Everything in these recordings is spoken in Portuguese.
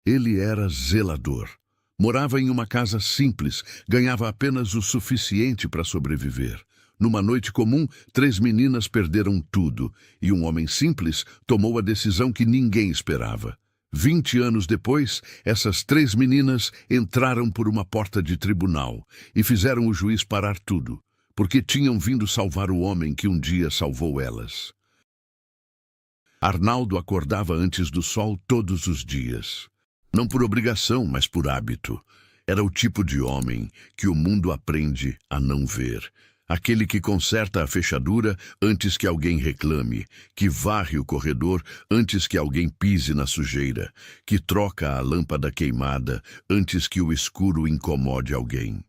Ele era zelador. Morava em uma casa simples, ganhava apenas o suficiente para sobreviver. Numa noite comum, 3 meninas perderam tudo, e um homem simples tomou a decisão que ninguém esperava. 20 anos depois, essas 3 meninas entraram por uma porta de tribunal e fizeram o juiz parar tudo, porque tinham vindo salvar o homem que um dia salvou elas. Arnaldo acordava antes do sol todos os dias. Não por obrigação, mas por hábito. Era o tipo de homem que o mundo aprende a não ver. Aquele que conserta a fechadura antes que alguém reclame, que varre o corredor antes que alguém pise na sujeira, que troca a lâmpada queimada antes que o escuro incomode alguém.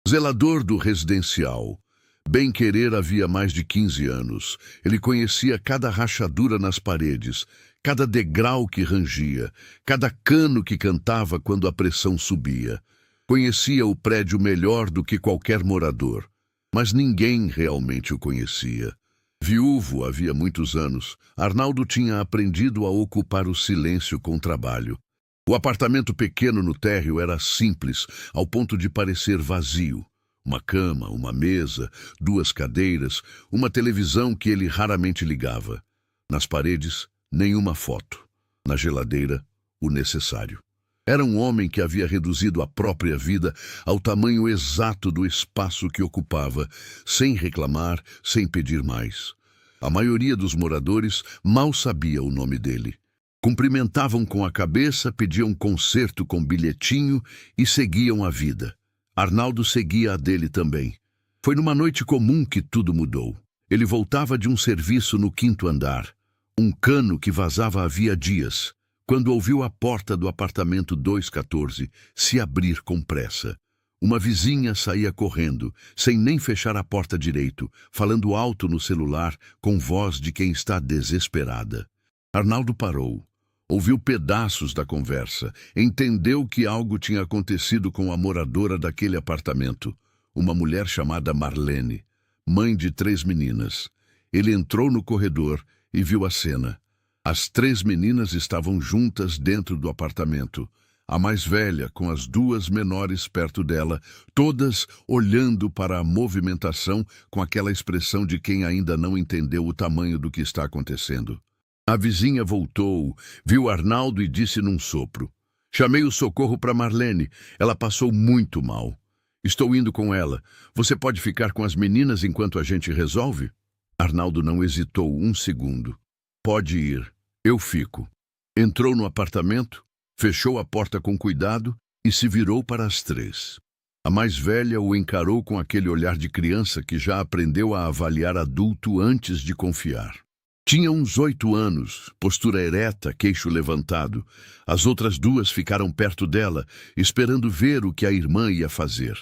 Zelador do residencial. Bem-querer havia mais de 15 anos. Ele conhecia cada rachadura nas paredes, cada degrau que rangia, cada cano que cantava quando a pressão subia. Conhecia o prédio melhor do que qualquer morador, mas ninguém realmente o conhecia. Viúvo havia muitos anos, Arnaldo tinha aprendido a ocupar o silêncio com trabalho. O apartamento pequeno no térreo era simples, ao ponto de parecer vazio. Uma cama, uma mesa, 2 cadeiras, uma televisão que ele raramente ligava. Nas paredes, nenhuma foto. Na geladeira, o necessário. Era um homem que havia reduzido a própria vida ao tamanho exato do espaço que ocupava, sem reclamar, sem pedir mais. A maioria dos moradores mal sabia o nome dele. Cumprimentavam com a cabeça, pediam conserto com bilhetinho e seguiam a vida. Arnaldo seguia a dele também. Foi numa noite comum que tudo mudou. Ele voltava de um serviço no 5º andar. Um cano que vazava havia dias, quando ouviu a porta do apartamento 214 se abrir com pressa. Uma vizinha saía correndo, sem nem fechar a porta direito, falando alto no celular, com voz de quem está desesperada. Arnaldo parou. Ouviu pedaços da conversa, entendeu que algo tinha acontecido com a moradora daquele apartamento, uma mulher chamada Marlene, mãe de 3 meninas. Ele entrou no corredor e viu a cena. As 3 meninas estavam juntas dentro do apartamento, a mais velha com as 2 menores perto dela, todas olhando para a movimentação com aquela expressão de quem ainda não entendeu o tamanho do que está acontecendo. A vizinha voltou, viu Arnaldo e disse num sopro: "Chamei o socorro para Marlene. Ela passou muito mal. Estou indo com ela. Você pode ficar com as meninas enquanto a gente resolve?" Arnaldo não hesitou um segundo. "Pode ir. Eu fico." Entrou no apartamento, fechou a porta com cuidado e se virou para as 3. A mais velha o encarou com aquele olhar de criança que já aprendeu a avaliar adulto antes de confiar. Tinha uns 8 anos, postura ereta, queixo levantado. As outras 2 ficaram perto dela, esperando ver o que a irmã ia fazer.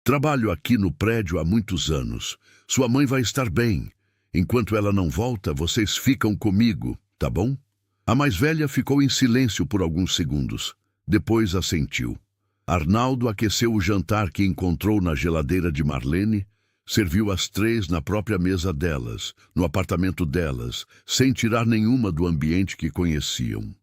"Trabalho aqui no prédio há muitos anos. Sua mãe vai estar bem. Enquanto ela não volta, vocês ficam comigo, tá bom?" A mais velha ficou em silêncio por alguns segundos. Depois assentiu. Arnaldo aqueceu o jantar que encontrou na geladeira de Marlene, serviu as 3 na própria mesa delas, no apartamento delas, sem tirar nenhuma do ambiente que conheciam.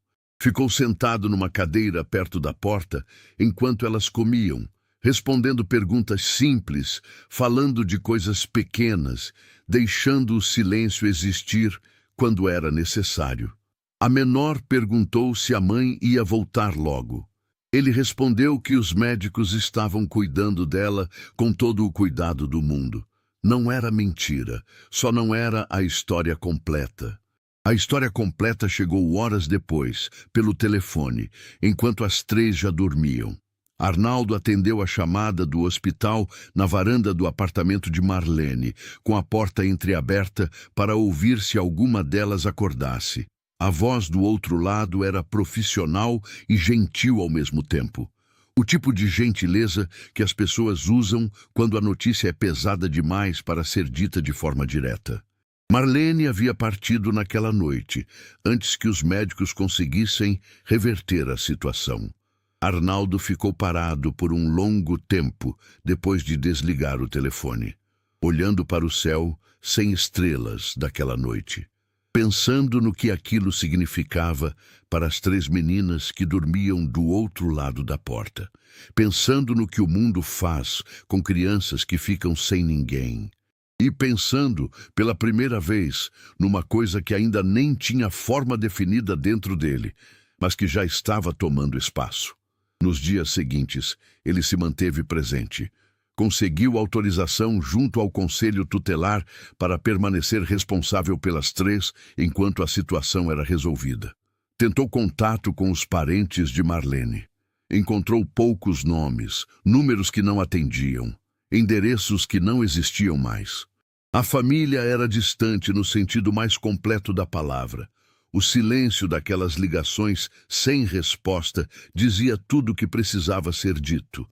Ficou sentado numa cadeira perto da porta enquanto elas comiam, respondendo perguntas simples, falando de coisas pequenas, deixando o silêncio existir quando era necessário. A menor perguntou se a mãe ia voltar logo. Ele respondeu que os médicos estavam cuidando dela com todo o cuidado do mundo. Não era mentira, só não era a história completa. A história completa chegou horas depois, pelo telefone, enquanto as 3 já dormiam. Arnaldo atendeu a chamada do hospital na varanda do apartamento de Marlene, com a porta entreaberta para ouvir se alguma delas acordasse. A voz do outro lado era profissional e gentil ao mesmo tempo. O tipo de gentileza que as pessoas usam quando a notícia é pesada demais para ser dita de forma direta. Marlene havia partido naquela noite, antes que os médicos conseguissem reverter a situação. Arnaldo ficou parado por um longo tempo depois de desligar o telefone, olhando para o céu sem estrelas daquela noite. pensando no que aquilo significava para as 3 meninas que dormiam do outro lado da porta, pensando no que o mundo faz com crianças que ficam sem ninguém, e pensando, pela primeira vez, numa coisa que ainda nem tinha forma definida dentro dele, mas que já estava tomando espaço. Nos dias seguintes, ele se manteve presente. Conseguiu autorização junto ao conselho tutelar para permanecer responsável pelas 3 enquanto a situação era resolvida. Tentou contato com os parentes de Marlene. Encontrou poucos nomes, números que não atendiam, endereços que não existiam mais. A família era distante no sentido mais completo da palavra. O silêncio daquelas ligações sem resposta dizia tudo o que precisava ser dito.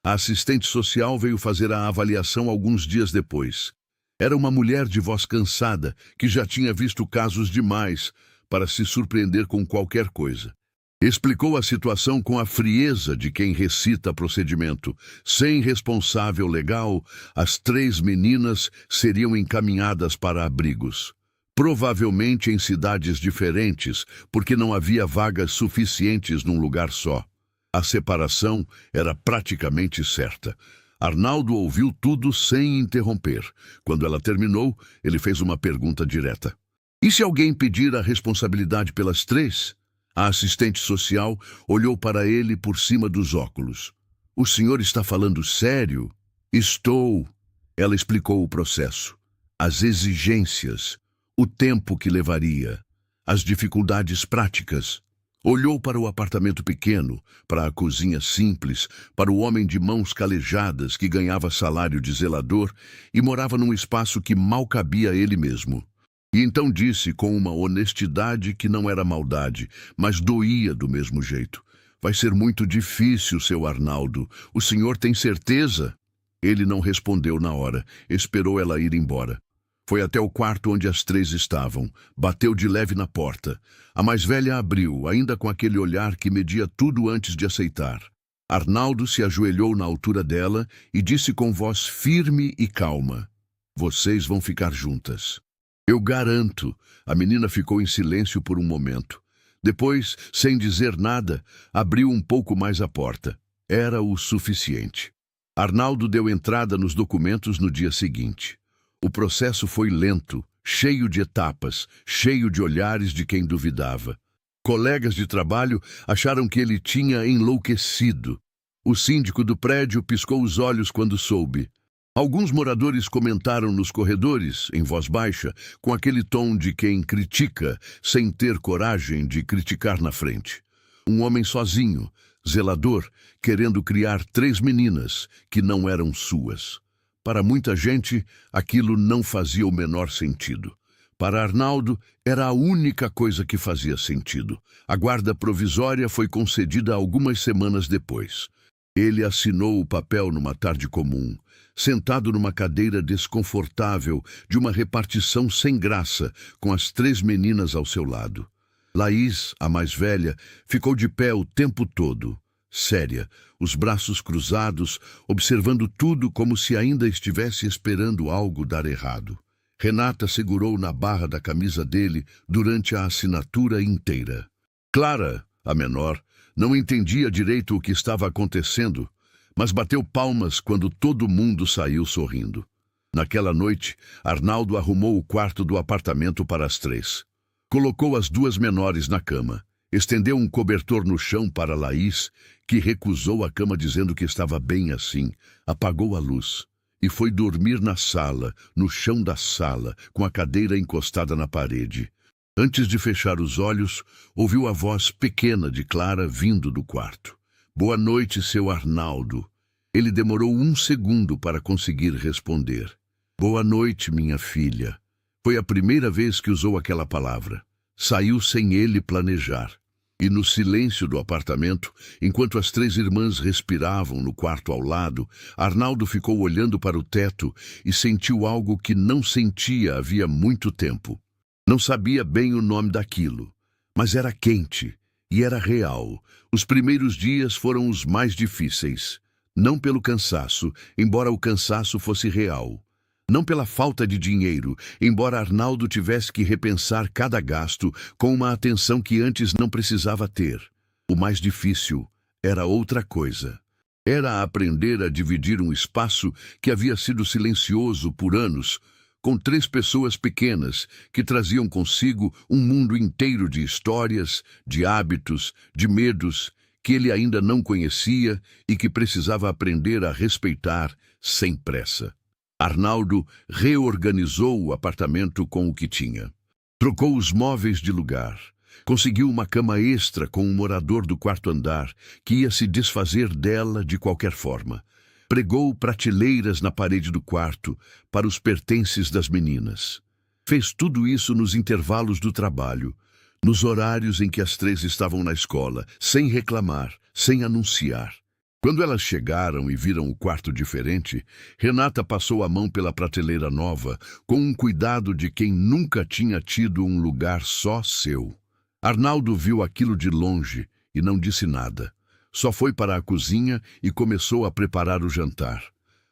A assistente social veio fazer a avaliação alguns dias depois. Era uma mulher de voz cansada, que já tinha visto casos demais para se surpreender com qualquer coisa. Explicou a situação com a frieza de quem recita procedimento. Sem responsável legal, as 3 meninas seriam encaminhadas para abrigos. Provavelmente em cidades diferentes, porque não havia vagas suficientes num lugar só. A separação era praticamente certa. Arnaldo ouviu tudo sem interromper. Quando ela terminou, ele fez uma pergunta direta. E se alguém pedir a responsabilidade pelas 3? A assistente social olhou para ele por cima dos óculos. O senhor está falando sério? Estou. Ela explicou o processo, as exigências, o tempo que levaria, as dificuldades práticas. Olhou para o apartamento pequeno, para a cozinha simples, para o homem de mãos calejadas que ganhava salário de zelador e morava num espaço que mal cabia a ele mesmo. E então disse com uma honestidade que não era maldade, mas doía do mesmo jeito. Vai ser muito difícil, seu Arnaldo. O senhor tem certeza? Ele não respondeu na hora, esperou ela ir embora. Foi até o quarto onde as 3 estavam. Bateu de leve na porta. A mais velha abriu, ainda com aquele olhar que media tudo antes de aceitar. Arnaldo se ajoelhou na altura dela e disse com voz firme e calma: Vocês vão ficar juntas. Eu garanto. A menina ficou em silêncio por um momento. Depois, sem dizer nada, abriu um pouco mais a porta. Era o suficiente. Arnaldo deu entrada nos documentos no dia seguinte. O processo foi lento, cheio de etapas, cheio de olhares de quem duvidava. Colegas de trabalho acharam que ele tinha enlouquecido. O síndico do prédio piscou os olhos quando soube. Alguns moradores comentaram nos corredores, em voz baixa, com aquele tom de quem critica sem ter coragem de criticar na frente. Um homem sozinho, zelador, querendo criar 3 meninas que não eram suas. Para muita gente, aquilo não fazia o menor sentido. Para Arnaldo, era a única coisa que fazia sentido. A guarda provisória foi concedida algumas semanas depois. Ele assinou o papel numa tarde comum, sentado numa cadeira desconfortável de uma repartição sem graça, com as 3 meninas ao seu lado. Laís, a mais velha, ficou de pé o tempo todo, séria, os braços cruzados, observando tudo como se ainda estivesse esperando algo dar errado. Renata segurou na barra da camisa dele durante a assinatura inteira. Clara, a menor, não entendia direito o que estava acontecendo, mas bateu palmas quando todo mundo saiu sorrindo. Naquela noite, Arnaldo arrumou o quarto do apartamento para as 3. Colocou as 2 menores na cama. Estendeu um cobertor no chão para Laís, que recusou a cama dizendo que estava bem assim. Apagou a luz e foi dormir na sala, no chão da sala, com a cadeira encostada na parede. Antes de fechar os olhos, ouviu a voz pequena de Clara vindo do quarto. Boa noite, seu Arnaldo. Ele demorou 1 segundo para conseguir responder. Boa noite, minha filha. Foi a primeira vez que usou aquela palavra. Saiu sem ele planejar. E no silêncio do apartamento, enquanto as 3 irmãs respiravam no quarto ao lado, Arnaldo ficou olhando para o teto e sentiu algo que não sentia havia muito tempo. Não sabia bem o nome daquilo, mas era quente e era real. Os primeiros dias foram os mais difíceis, não pelo cansaço, embora o cansaço fosse real. Não pela falta de dinheiro, embora Arnaldo tivesse que repensar cada gasto com uma atenção que antes não precisava ter. O mais difícil era outra coisa. Era aprender a dividir um espaço que havia sido silencioso por anos, com 3 pessoas pequenas que traziam consigo um mundo inteiro de histórias, de hábitos, de medos que ele ainda não conhecia e que precisava aprender a respeitar sem pressa. Arnaldo reorganizou o apartamento com o que tinha. Trocou os móveis de lugar. Conseguiu uma cama extra com um morador do 4º andar que ia se desfazer dela de qualquer forma. Pregou prateleiras na parede do quarto para os pertences das meninas. Fez tudo isso nos intervalos do trabalho, nos horários em que as 3 estavam na escola, sem reclamar, sem anunciar. Quando elas chegaram e viram o quarto diferente, Renata passou a mão pela prateleira nova, com um cuidado de quem nunca tinha tido um lugar só seu. Arnaldo viu aquilo de longe e não disse nada. Só foi para a cozinha e começou a preparar o jantar.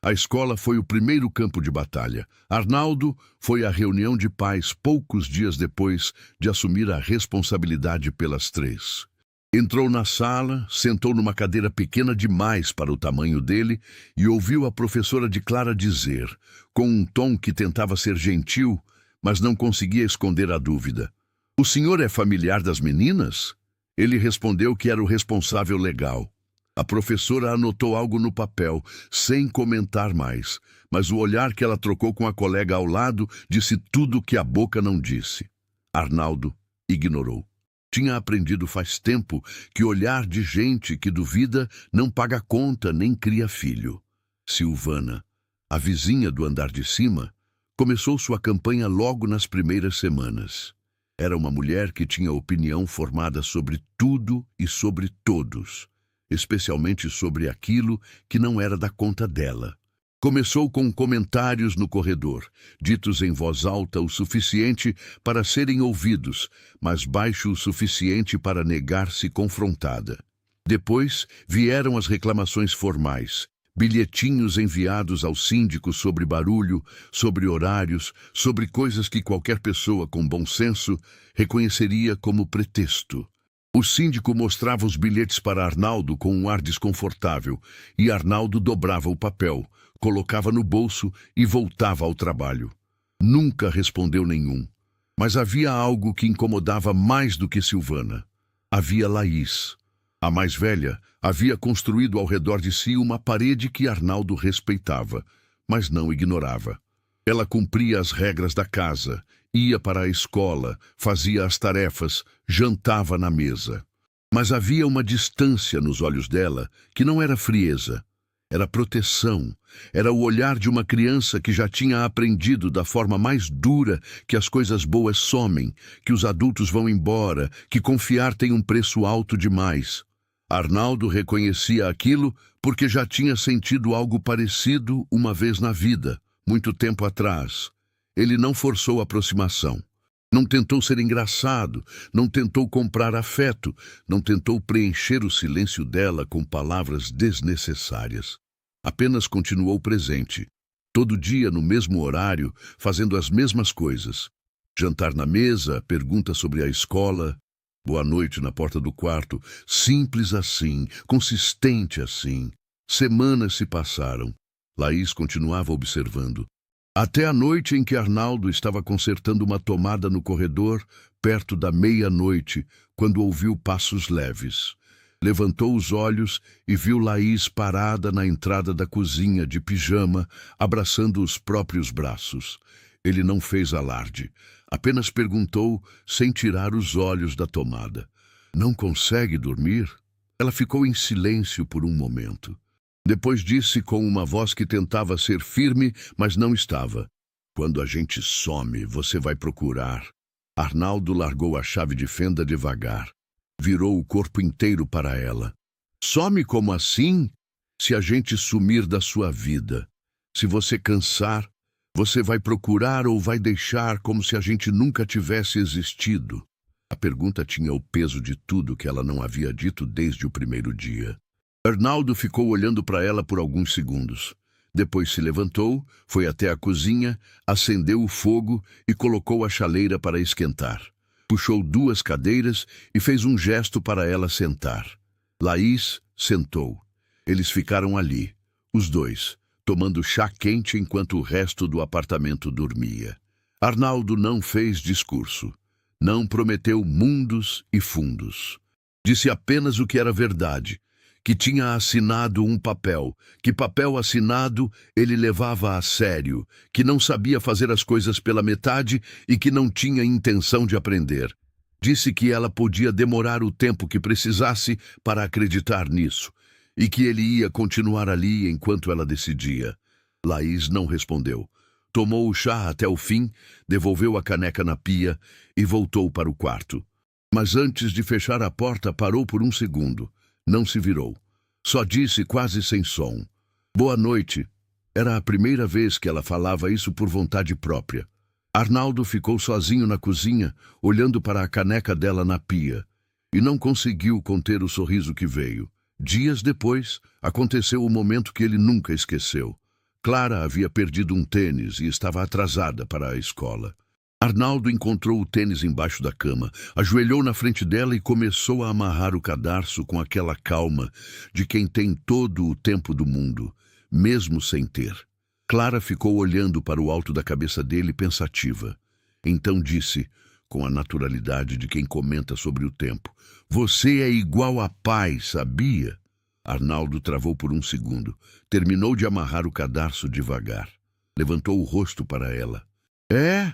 A escola foi o primeiro campo de batalha. Arnaldo foi à reunião de pais poucos dias depois de assumir a responsabilidade pelas 3. Entrou na sala, sentou numa cadeira pequena demais para o tamanho dele e ouviu a professora de Clara dizer, com um tom que tentava ser gentil, mas não conseguia esconder a dúvida: "O senhor é familiar das meninas?" Ele respondeu que era o responsável legal. A professora anotou algo no papel, sem comentar mais, mas o olhar que ela trocou com a colega ao lado disse tudo o que a boca não disse. Arnaldo ignorou. Tinha aprendido faz tempo que olhar de gente que duvida não paga conta nem cria filho. Silvana, a vizinha do andar de cima, começou sua campanha logo nas primeiras semanas. Era uma mulher que tinha opinião formada sobre tudo e sobre todos, especialmente sobre aquilo que não era da conta dela. Começou com comentários no corredor, ditos em voz alta o suficiente para serem ouvidos, mas baixo o suficiente para negar-se confrontada. Depois vieram as reclamações formais, bilhetinhos enviados ao síndico sobre barulho, sobre horários, sobre coisas que qualquer pessoa com bom senso reconheceria como pretexto. O síndico mostrava os bilhetes para Arnaldo com um ar desconfortável, e Arnaldo dobrava o papel, colocava no bolso e voltava ao trabalho. Nunca respondeu nenhum. Mas havia algo que incomodava mais do que Silvana. Havia Laís. A mais velha havia construído ao redor de si uma parede que Arnaldo respeitava, mas não ignorava. Ela cumpria as regras da casa, ia para a escola, fazia as tarefas, jantava na mesa. Mas havia uma distância nos olhos dela que não era frieza, era proteção, era o olhar de uma criança que já tinha aprendido da forma mais dura que as coisas boas somem, que os adultos vão embora, que confiar tem um preço alto demais. Arnaldo reconhecia aquilo porque já tinha sentido algo parecido uma vez na vida, muito tempo atrás. Ele não forçou a aproximação. Não tentou ser engraçado, não tentou comprar afeto, não tentou preencher o silêncio dela com palavras desnecessárias. Apenas continuou presente, todo dia no mesmo horário, fazendo as mesmas coisas. Jantar na mesa, pergunta sobre a escola, boa noite na porta do quarto, simples assim, consistente assim. Semanas se passaram. Laís continuava observando. Até a noite em que Arnaldo estava consertando uma tomada no corredor, perto da meia-noite, quando ouviu passos leves. Levantou os olhos e viu Laís parada na entrada da cozinha, de pijama, abraçando os próprios braços. Ele não fez alarde, apenas perguntou, sem tirar os olhos da tomada: "Não consegue dormir?" Ela ficou em silêncio por um momento. Depois disse com uma voz que tentava ser firme, mas não estava: "Quando a gente some, você vai procurar." Arnaldo largou a chave de fenda devagar. Virou o corpo inteiro para ela. "Some como assim? Se a gente sumir da sua vida, se você cansar, você vai procurar ou vai deixar como se a gente nunca tivesse existido?" A pergunta tinha o peso de tudo que ela não havia dito desde o primeiro dia. Arnaldo ficou olhando para ela por alguns segundos. Depois se levantou, foi até a cozinha, acendeu o fogo e colocou a chaleira para esquentar. Puxou 2 cadeiras e fez um gesto para ela sentar. Laís sentou. Eles ficaram ali, os dois, tomando chá quente enquanto o resto do apartamento dormia. Arnaldo não fez discurso. Não prometeu mundos e fundos. Disse apenas o que era verdade, que tinha assinado um papel, que papel assinado ele levava a sério, que não sabia fazer as coisas pela metade e que não tinha intenção de aprender. Disse que ela podia demorar o tempo que precisasse para acreditar nisso, e que ele ia continuar ali enquanto ela decidia. Laís não respondeu. Tomou o chá até o fim, devolveu a caneca na pia e voltou para o quarto. Mas antes de fechar a porta, parou por um segundo. Não se virou. Só disse quase sem som: "Boa noite." Era a primeira vez que ela falava isso por vontade própria. Arnaldo ficou sozinho na cozinha, olhando para a caneca dela na pia, e não conseguiu conter o sorriso que veio. Dias depois, aconteceu o momento que ele nunca esqueceu. Clara havia perdido um tênis e estava atrasada para a escola. Arnaldo encontrou o tênis embaixo da cama, ajoelhou na frente dela e começou a amarrar o cadarço com aquela calma de quem tem todo o tempo do mundo, mesmo sem ter. Clara ficou olhando para o alto da cabeça dele pensativa. Então disse, com a naturalidade de quem comenta sobre o tempo: "Você é igual a pai, sabia?" Arnaldo travou por um segundo. Terminou de amarrar o cadarço devagar. Levantou o rosto para ela. "É?"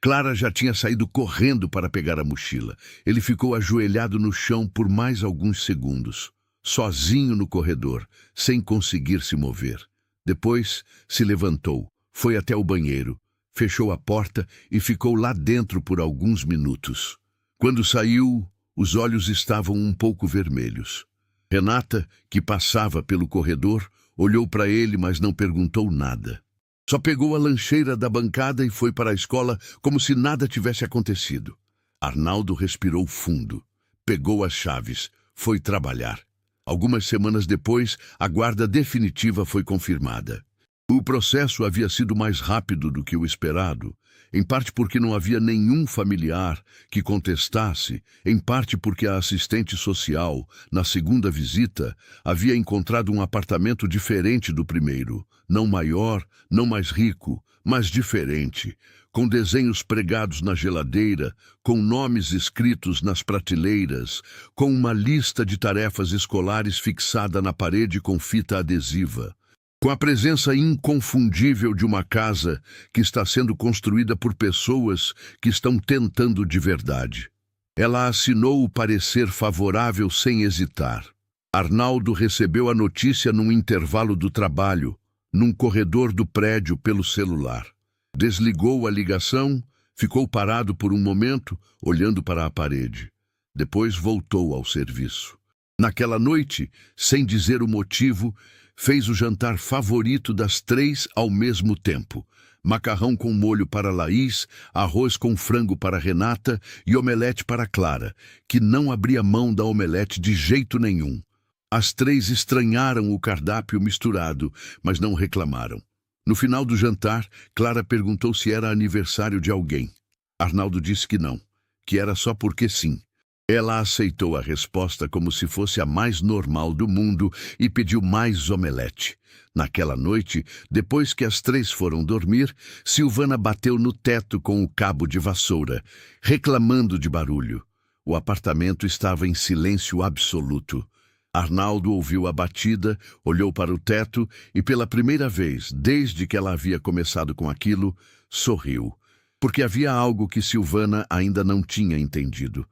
Clara já tinha saído correndo para pegar a mochila. Ele ficou ajoelhado no chão por mais alguns segundos, sozinho no corredor, sem conseguir se mover. Depois se levantou, foi até o banheiro, fechou a porta e ficou lá dentro por alguns minutos. Quando saiu, os olhos estavam um pouco vermelhos. Renata, que passava pelo corredor, olhou para ele, mas não perguntou nada. Só pegou a lancheira da bancada e foi para a escola como se nada tivesse acontecido. Arnaldo respirou fundo, pegou as chaves, foi trabalhar. Algumas semanas depois, a guarda definitiva foi confirmada. O processo havia sido mais rápido do que o esperado, em parte porque não havia nenhum familiar que contestasse, em parte porque a assistente social, na segunda visita, havia encontrado um apartamento diferente do primeiro, não maior, não mais rico, mas diferente, com desenhos pregados na geladeira, com nomes escritos nas prateleiras, com uma lista de tarefas escolares fixada na parede com fita adesiva. Com a presença inconfundível de uma casa que está sendo construída por pessoas que estão tentando de verdade. Ela assinou o parecer favorável sem hesitar. Arnaldo recebeu a notícia num intervalo do trabalho, num corredor do prédio pelo celular. Desligou a ligação, ficou parado por um momento, olhando para a parede. Depois voltou ao serviço. Naquela noite, sem dizer o motivo, fez o jantar favorito das 3 ao mesmo tempo. Macarrão com molho para Laís, arroz com frango para Renata e omelete para Clara, que não abria mão da omelete de jeito nenhum. As 3 estranharam o cardápio misturado, mas não reclamaram. No final do jantar, Clara perguntou se era aniversário de alguém. Arnaldo disse que não, que era só porque sim. Ela aceitou a resposta como se fosse a mais normal do mundo e pediu mais omelete. Naquela noite, depois que as 3 foram dormir, Silvana bateu no teto com o cabo de vassoura, reclamando de barulho. O apartamento estava em silêncio absoluto. Arnaldo ouviu a batida, olhou para o teto e, pela primeira vez, desde que ela havia começado com aquilo, sorriu. Porque havia algo que Silvana ainda não tinha entendido.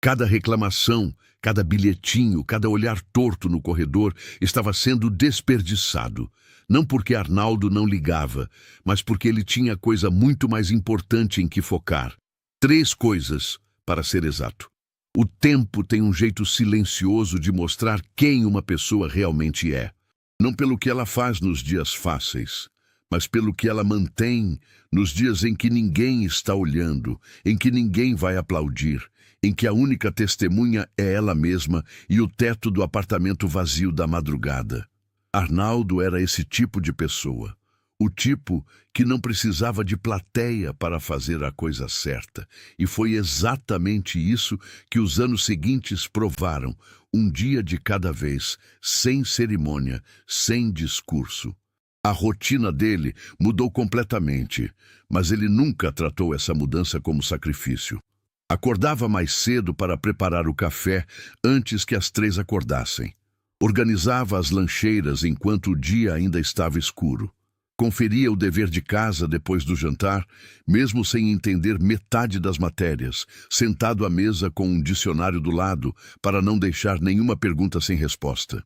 Cada reclamação, cada bilhetinho, cada olhar torto no corredor estava sendo desperdiçado. Não porque Arnaldo não ligava, mas porque ele tinha coisa muito mais importante em que focar. 3 coisas, para ser exato. O tempo tem um jeito silencioso de mostrar quem uma pessoa realmente é. Não pelo que ela faz nos dias fáceis, mas pelo que ela mantém nos dias em que ninguém está olhando, em que ninguém vai aplaudir, em que a única testemunha é ela mesma e o teto do apartamento vazio da madrugada. Arnaldo era esse tipo de pessoa. O tipo que não precisava de plateia para fazer a coisa certa. E foi exatamente isso que os anos seguintes provaram, um dia de cada vez, sem cerimônia, sem discurso. A rotina dele mudou completamente, mas ele nunca tratou essa mudança como sacrifício. Acordava mais cedo para preparar o café antes que as 3 acordassem. Organizava as lancheiras enquanto o dia ainda estava escuro. Conferia o dever de casa depois do jantar, mesmo sem entender metade das matérias, sentado à mesa com um dicionário do lado para não deixar nenhuma pergunta sem resposta.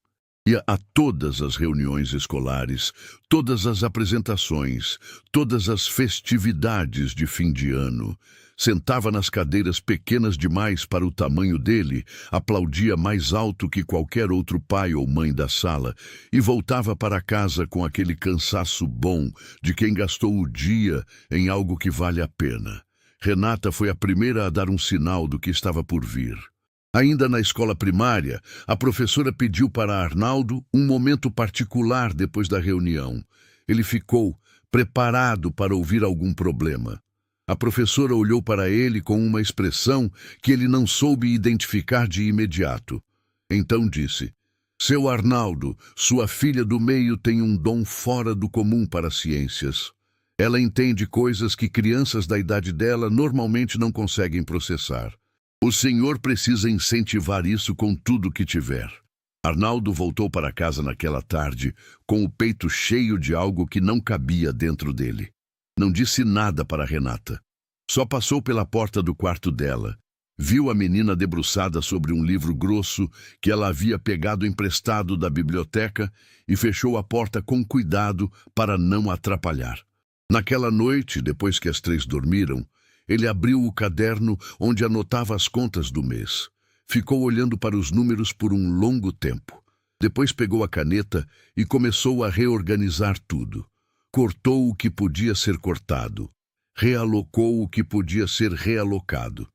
Ia a todas as reuniões escolares, todas as apresentações, todas as festividades de fim de ano. Sentava nas cadeiras pequenas demais para o tamanho dele, aplaudia mais alto que qualquer outro pai ou mãe da sala e voltava para casa com aquele cansaço bom de quem gastou o dia em algo que vale a pena. Renata foi a primeira a dar um sinal do que estava por vir. Ainda na escola primária, a professora pediu para Arnaldo um momento particular depois da reunião. Ele ficou preparado para ouvir algum problema. A professora olhou para ele com uma expressão que ele não soube identificar de imediato. Então disse: "Seu Arnaldo, sua filha do meio tem um dom fora do comum para as ciências. Ela entende coisas que crianças da idade dela normalmente não conseguem processar. O senhor precisa incentivar isso com tudo que tiver." Arnaldo voltou para casa naquela tarde, com o peito cheio de algo que não cabia dentro dele. Não disse nada para Renata. Só passou pela porta do quarto dela. Viu a menina debruçada sobre um livro grosso que ela havia pegado emprestado da biblioteca e fechou a porta com cuidado para não atrapalhar. Naquela noite, depois que as 3 dormiram, ele abriu o caderno onde anotava as contas do mês. Ficou olhando para os números por um longo tempo. Depois pegou a caneta e começou a reorganizar tudo. Cortou o que podia ser cortado. Realocou o que podia ser realocado.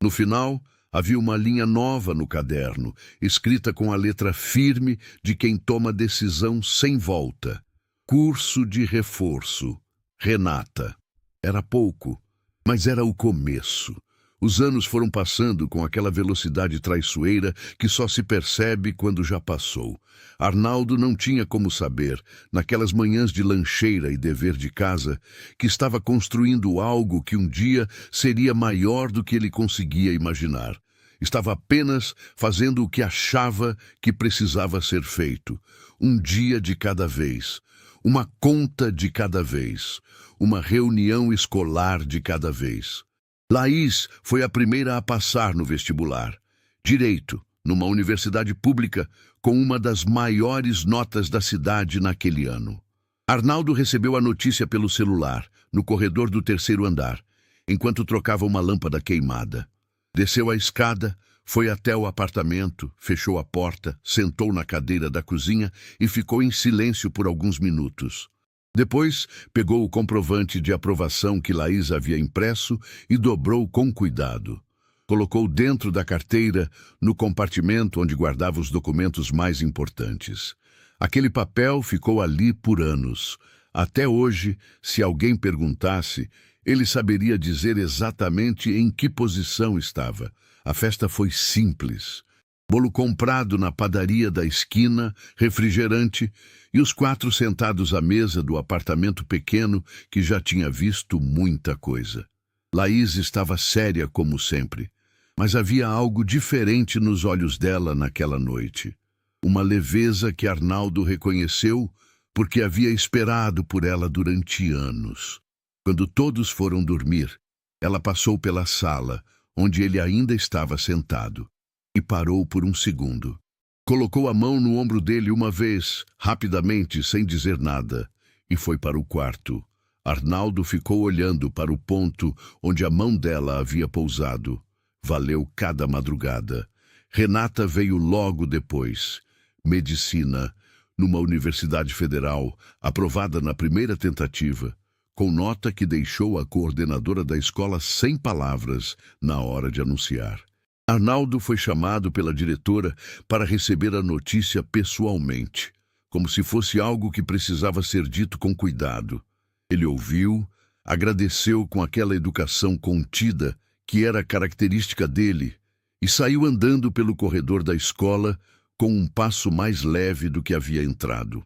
No final, havia uma linha nova no caderno, escrita com a letra firme de quem toma decisão sem volta. Curso de reforço. Renata. Era pouco, mas era o começo. Os anos foram passando com aquela velocidade traiçoeira que só se percebe quando já passou. Arnaldo não tinha como saber, naquelas manhãs de lancheira e dever de casa, que estava construindo algo que um dia seria maior do que ele conseguia imaginar. Estava apenas fazendo o que achava que precisava ser feito. Um dia de cada vez, uma conta de cada vez, uma reunião escolar de cada vez. Laís foi a primeira a passar no vestibular. Direito, numa universidade pública, com uma das maiores notas da cidade naquele ano. Arnaldo recebeu a notícia pelo celular, no corredor do 3º andar, enquanto trocava uma lâmpada queimada. Desceu a escada, foi até o apartamento, fechou a porta, sentou na cadeira da cozinha e ficou em silêncio por alguns minutos. Depois, pegou o comprovante de aprovação que Laís havia impresso e dobrou com cuidado. Colocou dentro da carteira, no compartimento onde guardava os documentos mais importantes. Aquele papel ficou ali por anos. Até hoje, se alguém perguntasse, ele saberia dizer exatamente em que posição estava. A festa foi simples. Bolo comprado na padaria da esquina, refrigerante, e os 4 sentados à mesa do apartamento pequeno que já tinha visto muita coisa. Laís estava séria como sempre, mas havia algo diferente nos olhos dela naquela noite. Uma leveza que Arnaldo reconheceu porque havia esperado por ela durante anos. Quando todos foram dormir, ela passou pela sala, onde ele ainda estava sentado, e parou por um segundo. Colocou a mão no ombro dele uma vez, rapidamente, sem dizer nada, e foi para o quarto. Arnaldo ficou olhando para o ponto onde a mão dela havia pousado. Valeu cada madrugada. Renata veio logo depois. Medicina, numa universidade federal, aprovada na primeira tentativa, com nota que deixou a coordenadora da escola sem palavras na hora de anunciar. Arnaldo foi chamado pela diretora para receber a notícia pessoalmente. como se fosse algo que precisava ser dito com cuidado. Ele ouviu, agradeceu com aquela educação contida que era característica dele e saiu andando pelo corredor da escola com um passo mais leve do que havia entrado.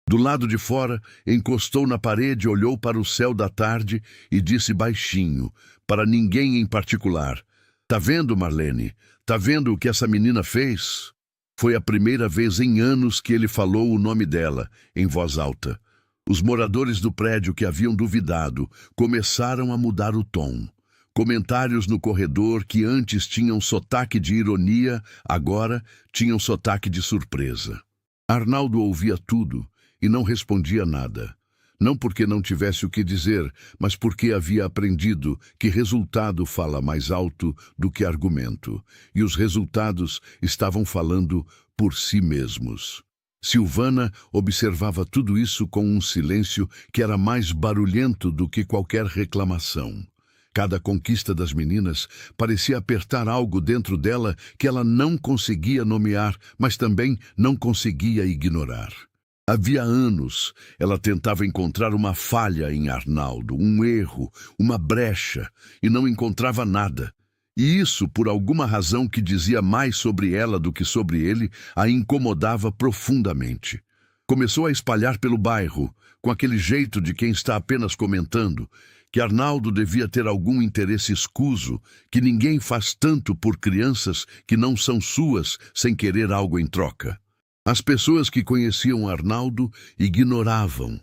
Do lado de fora, encostou na parede, olhou para o céu da tarde e disse baixinho, para ninguém em particular: "Tá vendo, Marlene? Tá vendo o que essa menina fez?" Foi a primeira vez em anos que ele falou o nome dela, em voz alta. Os moradores do prédio que haviam duvidado começaram a mudar o tom. Comentários no corredor que antes tinham sotaque de ironia, agora tinham sotaque de surpresa. Arnaldo ouvia tudo e não respondia nada. Não porque não tivesse o que dizer, mas porque havia aprendido que resultado fala mais alto do que argumento, e os resultados estavam falando por si mesmos. Silvana observava tudo isso com um silêncio que era mais barulhento do que qualquer reclamação. Cada conquista das meninas parecia apertar algo dentro dela que ela não conseguia nomear, mas também não conseguia ignorar. Havia anos, ela tentava encontrar uma falha em Arnaldo, um erro, uma brecha, e não encontrava nada. E isso, por alguma razão que dizia mais sobre ela do que sobre ele, a incomodava profundamente. Começou a espalhar pelo bairro, com aquele jeito de quem está apenas comentando, que Arnaldo devia ter algum interesse escuso, que ninguém faz tanto por crianças que não são suas sem querer algo em troca. As pessoas que conheciam Arnaldo ignoravam.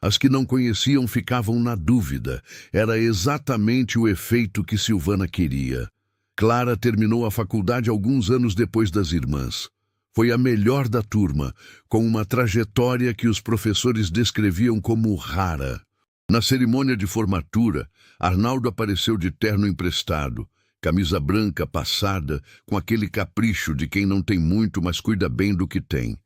As que não conheciam ficavam na dúvida. Era exatamente o efeito que Silvana queria. Clara terminou a faculdade alguns anos depois das irmãs. Foi a melhor da turma, com uma trajetória que os professores descreviam como rara. Na cerimônia de formatura, Arnaldo apareceu de terno emprestado, camisa branca passada, com aquele capricho de quem não tem muito, mas cuida bem do que tem.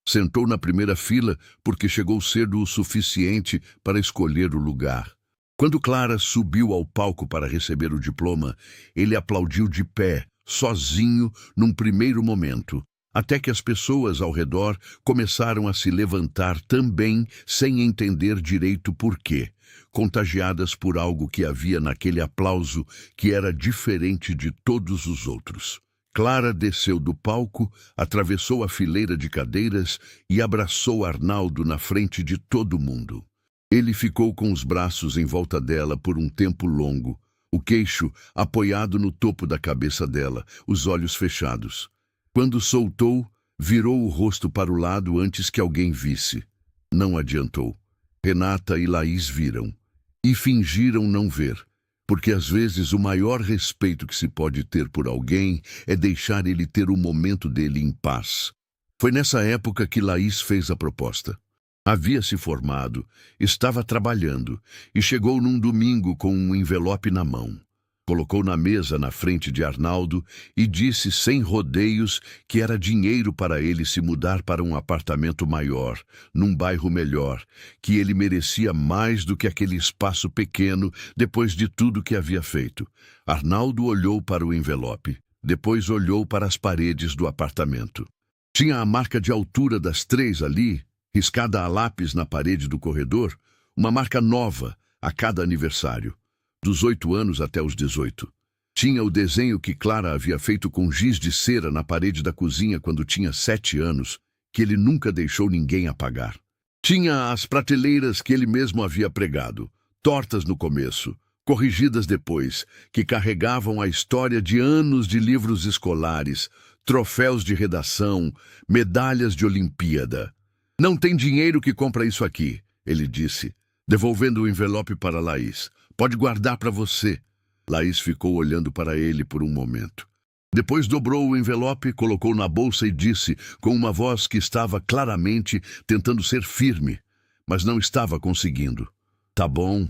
Sentou na primeira fila porque chegou cedo o suficiente para escolher o lugar. Quando Clara subiu ao palco para receber o diploma, ele aplaudiu de pé, sozinho, num primeiro momento, até que as pessoas ao redor começaram a se levantar também, sem entender direito por quê, contagiadas por algo que havia naquele aplauso que era diferente de todos os outros. Clara desceu do palco, atravessou a fileira de cadeiras e abraçou Arnaldo na frente de todo mundo. Ele ficou com os braços em volta dela por um tempo longo, o queixo apoiado no topo da cabeça dela, os olhos fechados. Quando soltou, virou o rosto para o lado antes que alguém visse. Não adiantou. Renata e Laís viram. E fingiram não ver, porque às vezes o maior respeito que se pode ter por alguém é deixar ele ter o momento dele em paz. Foi nessa época que Laís fez a proposta. Havia se formado, estava trabalhando e chegou num domingo com um envelope na mão. Colocou na mesa na frente de Arnaldo e disse sem rodeios que era dinheiro para ele se mudar para um apartamento maior, num bairro melhor, que ele merecia mais do que aquele espaço pequeno depois de tudo que havia feito. Arnaldo olhou para o envelope, depois olhou para as paredes do apartamento. Tinha a marca de altura das 3 ali, riscada a lápis na parede do corredor, uma marca nova a cada aniversário. Dos 8 anos até os 18. Tinha o desenho que Clara havia feito com giz de cera na parede da cozinha quando tinha 7 anos, que ele nunca deixou ninguém apagar. Tinha as prateleiras que ele mesmo havia pregado, tortas no começo, corrigidas depois, que carregavam a história de anos de livros escolares, troféus de redação, medalhas de Olimpíada. "Não tem dinheiro que compra isso aqui", ele disse, devolvendo o envelope para Laís. "Pode guardar para você." Laís ficou olhando para ele por um momento. Depois dobrou o envelope, colocou na bolsa e disse, com uma voz que estava claramente tentando ser firme, mas não estava conseguindo: "Tá bom,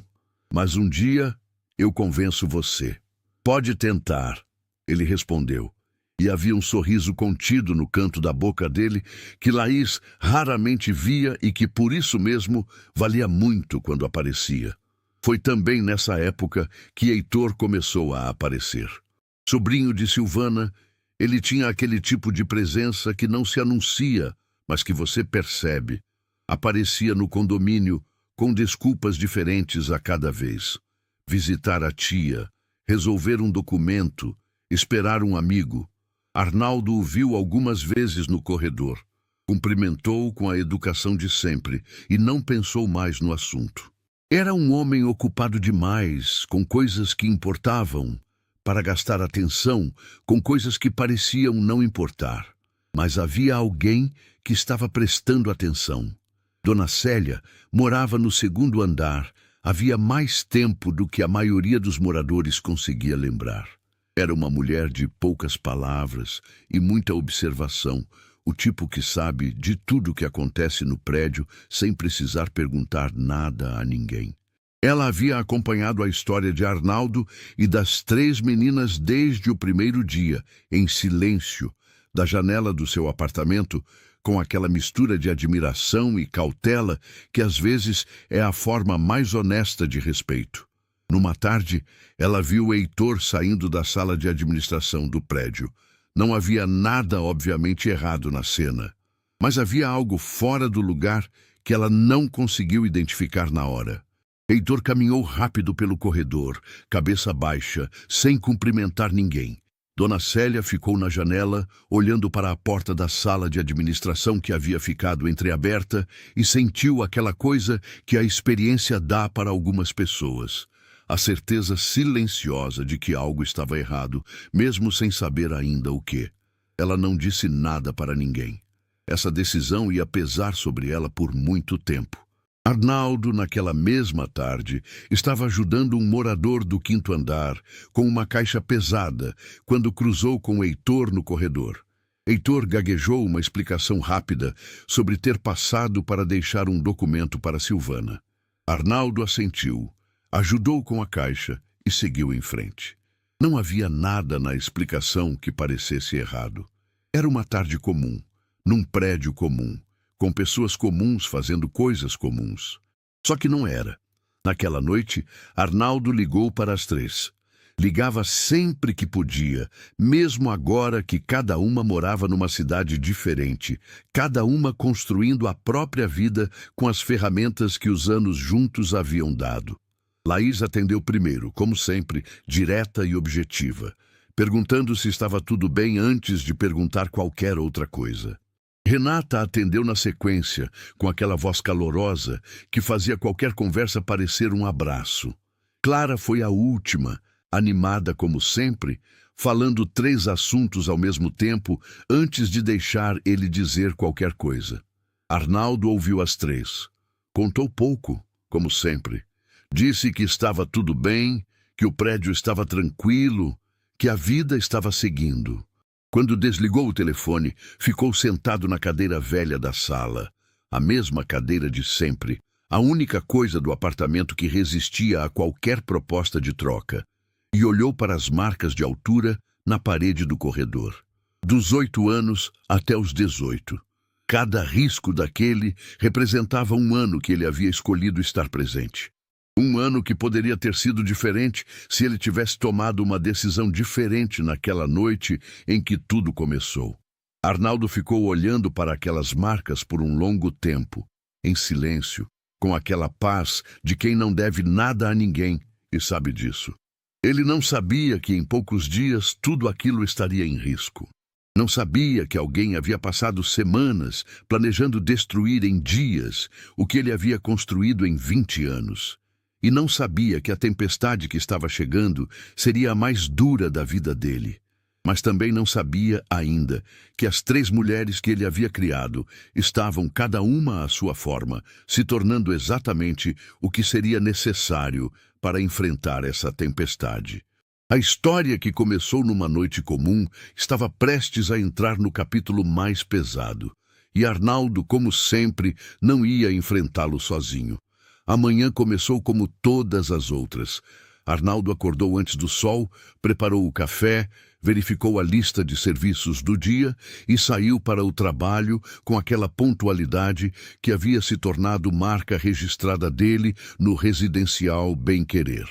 mas um dia eu convenço você." "Pode tentar", ele respondeu. E havia um sorriso contido no canto da boca dele que Laís raramente via e que, por isso mesmo, valia muito quando aparecia. Foi também nessa época que Heitor começou a aparecer. Sobrinho de Silvana, ele tinha aquele tipo de presença que não se anuncia, mas que você percebe. Aparecia no condomínio com desculpas diferentes a cada vez. Visitar a tia, resolver um documento, esperar um amigo. Arnaldo o viu algumas vezes no corredor. Cumprimentou com a educação de sempre e não pensou mais no assunto. Era um homem ocupado demais com coisas que importavam, para gastar atenção com coisas que pareciam não importar. Mas havia alguém que estava prestando atenção. Dona Célia morava no segundo andar, havia mais tempo do que a maioria dos moradores conseguia lembrar. Era uma mulher de poucas palavras e muita observação, o tipo que sabe de tudo o que acontece no prédio sem precisar perguntar nada a ninguém. Ela havia acompanhado a história de Arnaldo e das 3 meninas desde o primeiro dia, em silêncio, da janela do seu apartamento, com aquela mistura de admiração e cautela que às vezes é a forma mais honesta de respeito. Numa tarde, ela viu Heitor saindo da sala de administração do prédio. Não havia nada obviamente errado na cena, mas havia algo fora do lugar que ela não conseguiu identificar na hora. Heitor caminhou rápido pelo corredor, cabeça baixa, sem cumprimentar ninguém. Dona Célia ficou na janela, olhando para a porta da sala de administração que havia ficado entreaberta e sentiu aquela coisa que a experiência dá para algumas pessoas. A certeza silenciosa de que algo estava errado, mesmo sem saber ainda o que. Ela não disse nada para ninguém. Essa decisão ia pesar sobre ela por muito tempo. Arnaldo, naquela mesma tarde, estava ajudando um morador do 5º andar com uma caixa pesada quando cruzou com Heitor no corredor. Heitor gaguejou uma explicação rápida sobre ter passado para deixar um documento para Silvana. Arnaldo assentiu, ajudou com a caixa e seguiu em frente. Não havia nada na explicação que parecesse errado. Era uma tarde comum, num prédio comum, com pessoas comuns fazendo coisas comuns. Só que não era. Naquela noite, Arnaldo ligou para as 3. Ligava sempre que podia, mesmo agora que cada uma morava numa cidade diferente, cada uma construindo a própria vida com as ferramentas que os anos juntos haviam dado. Laís atendeu primeiro, como sempre, direta e objetiva, perguntando se estava tudo bem antes de perguntar qualquer outra coisa. Renata atendeu na sequência, com aquela voz calorosa que fazia qualquer conversa parecer um abraço. Clara foi a última, animada como sempre, falando 3 assuntos ao mesmo tempo antes de deixar ele dizer qualquer coisa. Arnaldo ouviu as 3. Contou pouco, como sempre. Disse que estava tudo bem, que o prédio estava tranquilo, que a vida estava seguindo. Quando desligou o telefone, ficou sentado na cadeira velha da sala, a mesma cadeira de sempre, a única coisa do apartamento que resistia a qualquer proposta de troca, e olhou para as marcas de altura na parede do corredor. Dos 8 anos até os 18. Cada risco daquele representava um ano que ele havia escolhido estar presente. Um ano que poderia ter sido diferente se ele tivesse tomado uma decisão diferente naquela noite em que tudo começou. Arnaldo ficou olhando para aquelas marcas por um longo tempo, em silêncio, com aquela paz de quem não deve nada a ninguém e sabe disso. Ele não sabia que em poucos dias tudo aquilo estaria em risco. Não sabia que alguém havia passado semanas planejando destruir em dias o que ele havia construído em 20 anos. E não sabia que a tempestade que estava chegando seria a mais dura da vida dele. Mas também não sabia ainda que as 3 mulheres que ele havia criado estavam cada uma à sua forma, se tornando exatamente o que seria necessário para enfrentar essa tempestade. A história que começou numa noite comum estava prestes a entrar no capítulo mais pesado. E Arnaldo, como sempre, não ia enfrentá-lo sozinho. Amanhã começou como todas as outras. Arnaldo acordou antes do sol, preparou o café, verificou a lista de serviços do dia e saiu para o trabalho com aquela pontualidade que havia se tornado marca registrada dele no residencial Bem-Querer.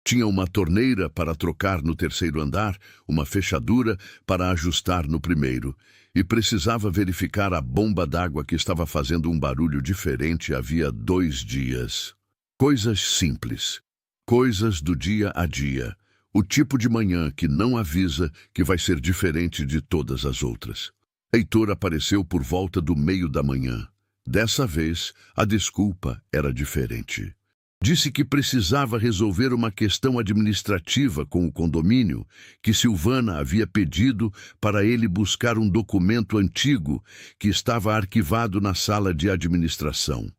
Tinha uma torneira para trocar no 3º andar, uma fechadura para ajustar no 1º, e precisava verificar a bomba d'água que estava fazendo um barulho diferente havia 2 dias. Coisas simples. Coisas do dia a dia. O tipo de manhã que não avisa que vai ser diferente de todas as outras. Heitor apareceu por volta do meio da manhã. Dessa vez, a desculpa era diferente. Disse que precisava resolver uma questão administrativa com o condomínio, que Silvana havia pedido para ele buscar um documento antigo que estava arquivado na sala de administração.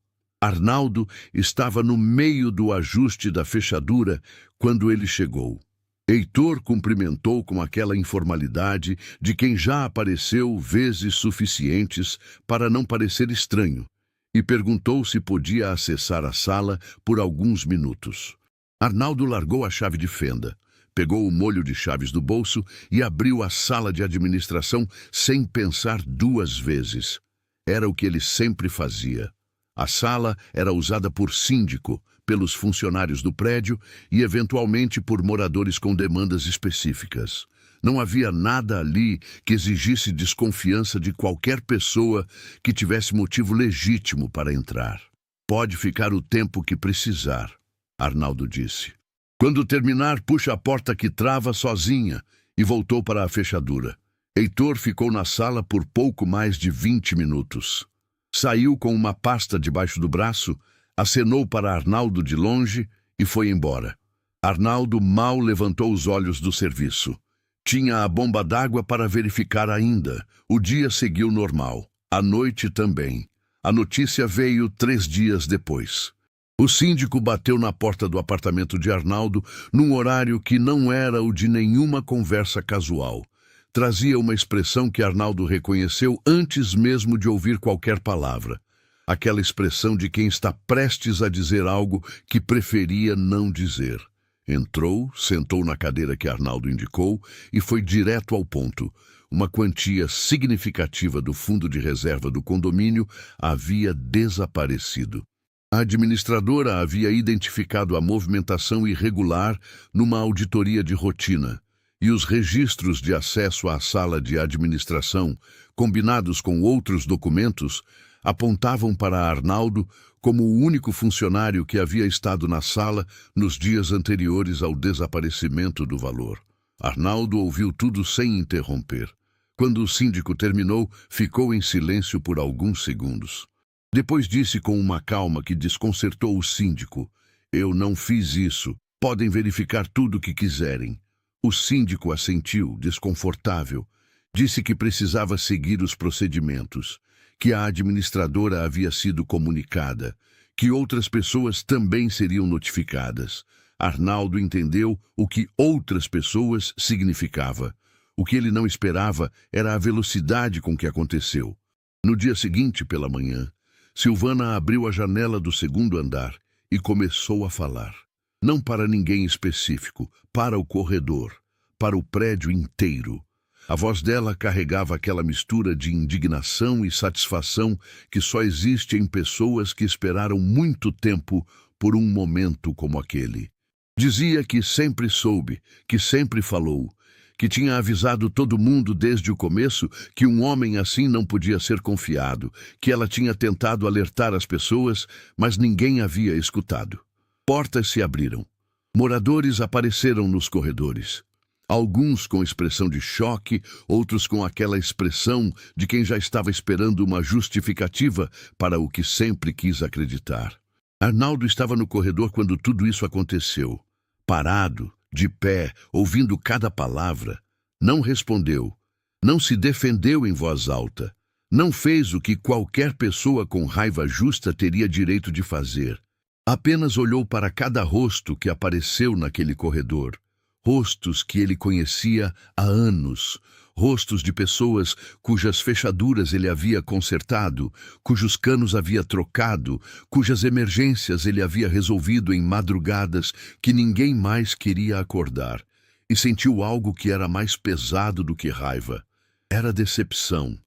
Arnaldo estava no meio do ajuste da fechadura quando ele chegou. Heitor cumprimentou com aquela informalidade de quem já apareceu vezes suficientes para não parecer estranho, e perguntou se podia acessar a sala por alguns minutos. Arnaldo largou a chave de fenda, pegou o molho de chaves do bolso e abriu a sala de administração sem pensar 2 vezes. Era o que ele sempre fazia. A sala era usada por síndico, pelos funcionários do prédio e, eventualmente, por moradores com demandas específicas. Não havia nada ali que exigisse desconfiança de qualquer pessoa que tivesse motivo legítimo para entrar. Pode ficar o tempo que precisar, Arnaldo disse. Quando terminar, puxa a porta que trava sozinha, e voltou para a fechadura. Heitor ficou na sala por pouco mais de 20 minutos. Saiu com uma pasta debaixo do braço, acenou para Arnaldo de longe e foi embora. Arnaldo mal levantou os olhos do serviço. Tinha a bomba d'água para verificar ainda. O dia seguiu normal. A noite também. A notícia veio 3 dias depois. O síndico bateu na porta do apartamento de Arnaldo num horário que não era o de nenhuma conversa casual. Trazia uma expressão que Arnaldo reconheceu antes mesmo de ouvir qualquer palavra. Aquela expressão de quem está prestes a dizer algo que preferia não dizer. Entrou, sentou na cadeira que Arnaldo indicou e foi direto ao ponto. Uma quantia significativa do fundo de reserva do condomínio havia desaparecido. A administradora havia identificado a movimentação irregular numa auditoria de rotina, e os registros de acesso à sala de administração, combinados com outros documentos, apontavam para Arnaldo como o único funcionário que havia estado na sala nos dias anteriores ao desaparecimento do valor. Arnaldo ouviu tudo sem interromper. Quando o síndico terminou, ficou em silêncio por alguns segundos. Depois disse com uma calma que desconcertou o síndico: "Eu não fiz isso. Podem verificar tudo o que quiserem." O síndico assentiu, desconfortável. Disse que precisava seguir os procedimentos, que a administradora havia sido comunicada, que outras pessoas também seriam notificadas. Arnaldo entendeu o que outras pessoas significava. O que ele não esperava era a velocidade com que aconteceu. No dia seguinte, pela manhã, Silvana abriu a janela do 2º andar e começou a falar. Não para ninguém específico, para o corredor, para o prédio inteiro. A voz dela carregava aquela mistura de indignação e satisfação que só existe em pessoas que esperaram muito tempo por um momento como aquele. Dizia que sempre soube, que sempre falou, que tinha avisado todo mundo desde o começo que um homem assim não podia ser confiado, que ela tinha tentado alertar as pessoas, mas ninguém havia escutado. Portas se abriram. Moradores apareceram nos corredores. Alguns com expressão de choque, outros com aquela expressão de quem já estava esperando uma justificativa para o que sempre quis acreditar. Arnaldo estava no corredor quando tudo isso aconteceu. Parado, de pé, ouvindo cada palavra. Não respondeu. Não se defendeu em voz alta. Não fez o que qualquer pessoa com raiva justa teria direito de fazer. Apenas olhou para cada rosto que apareceu naquele corredor. Rostos que ele conhecia há anos. Rostos de pessoas cujas fechaduras ele havia consertado, cujos canos havia trocado, cujas emergências ele havia resolvido em madrugadas que ninguém mais queria acordar. E sentiu algo que era mais pesado do que raiva. Era decepção,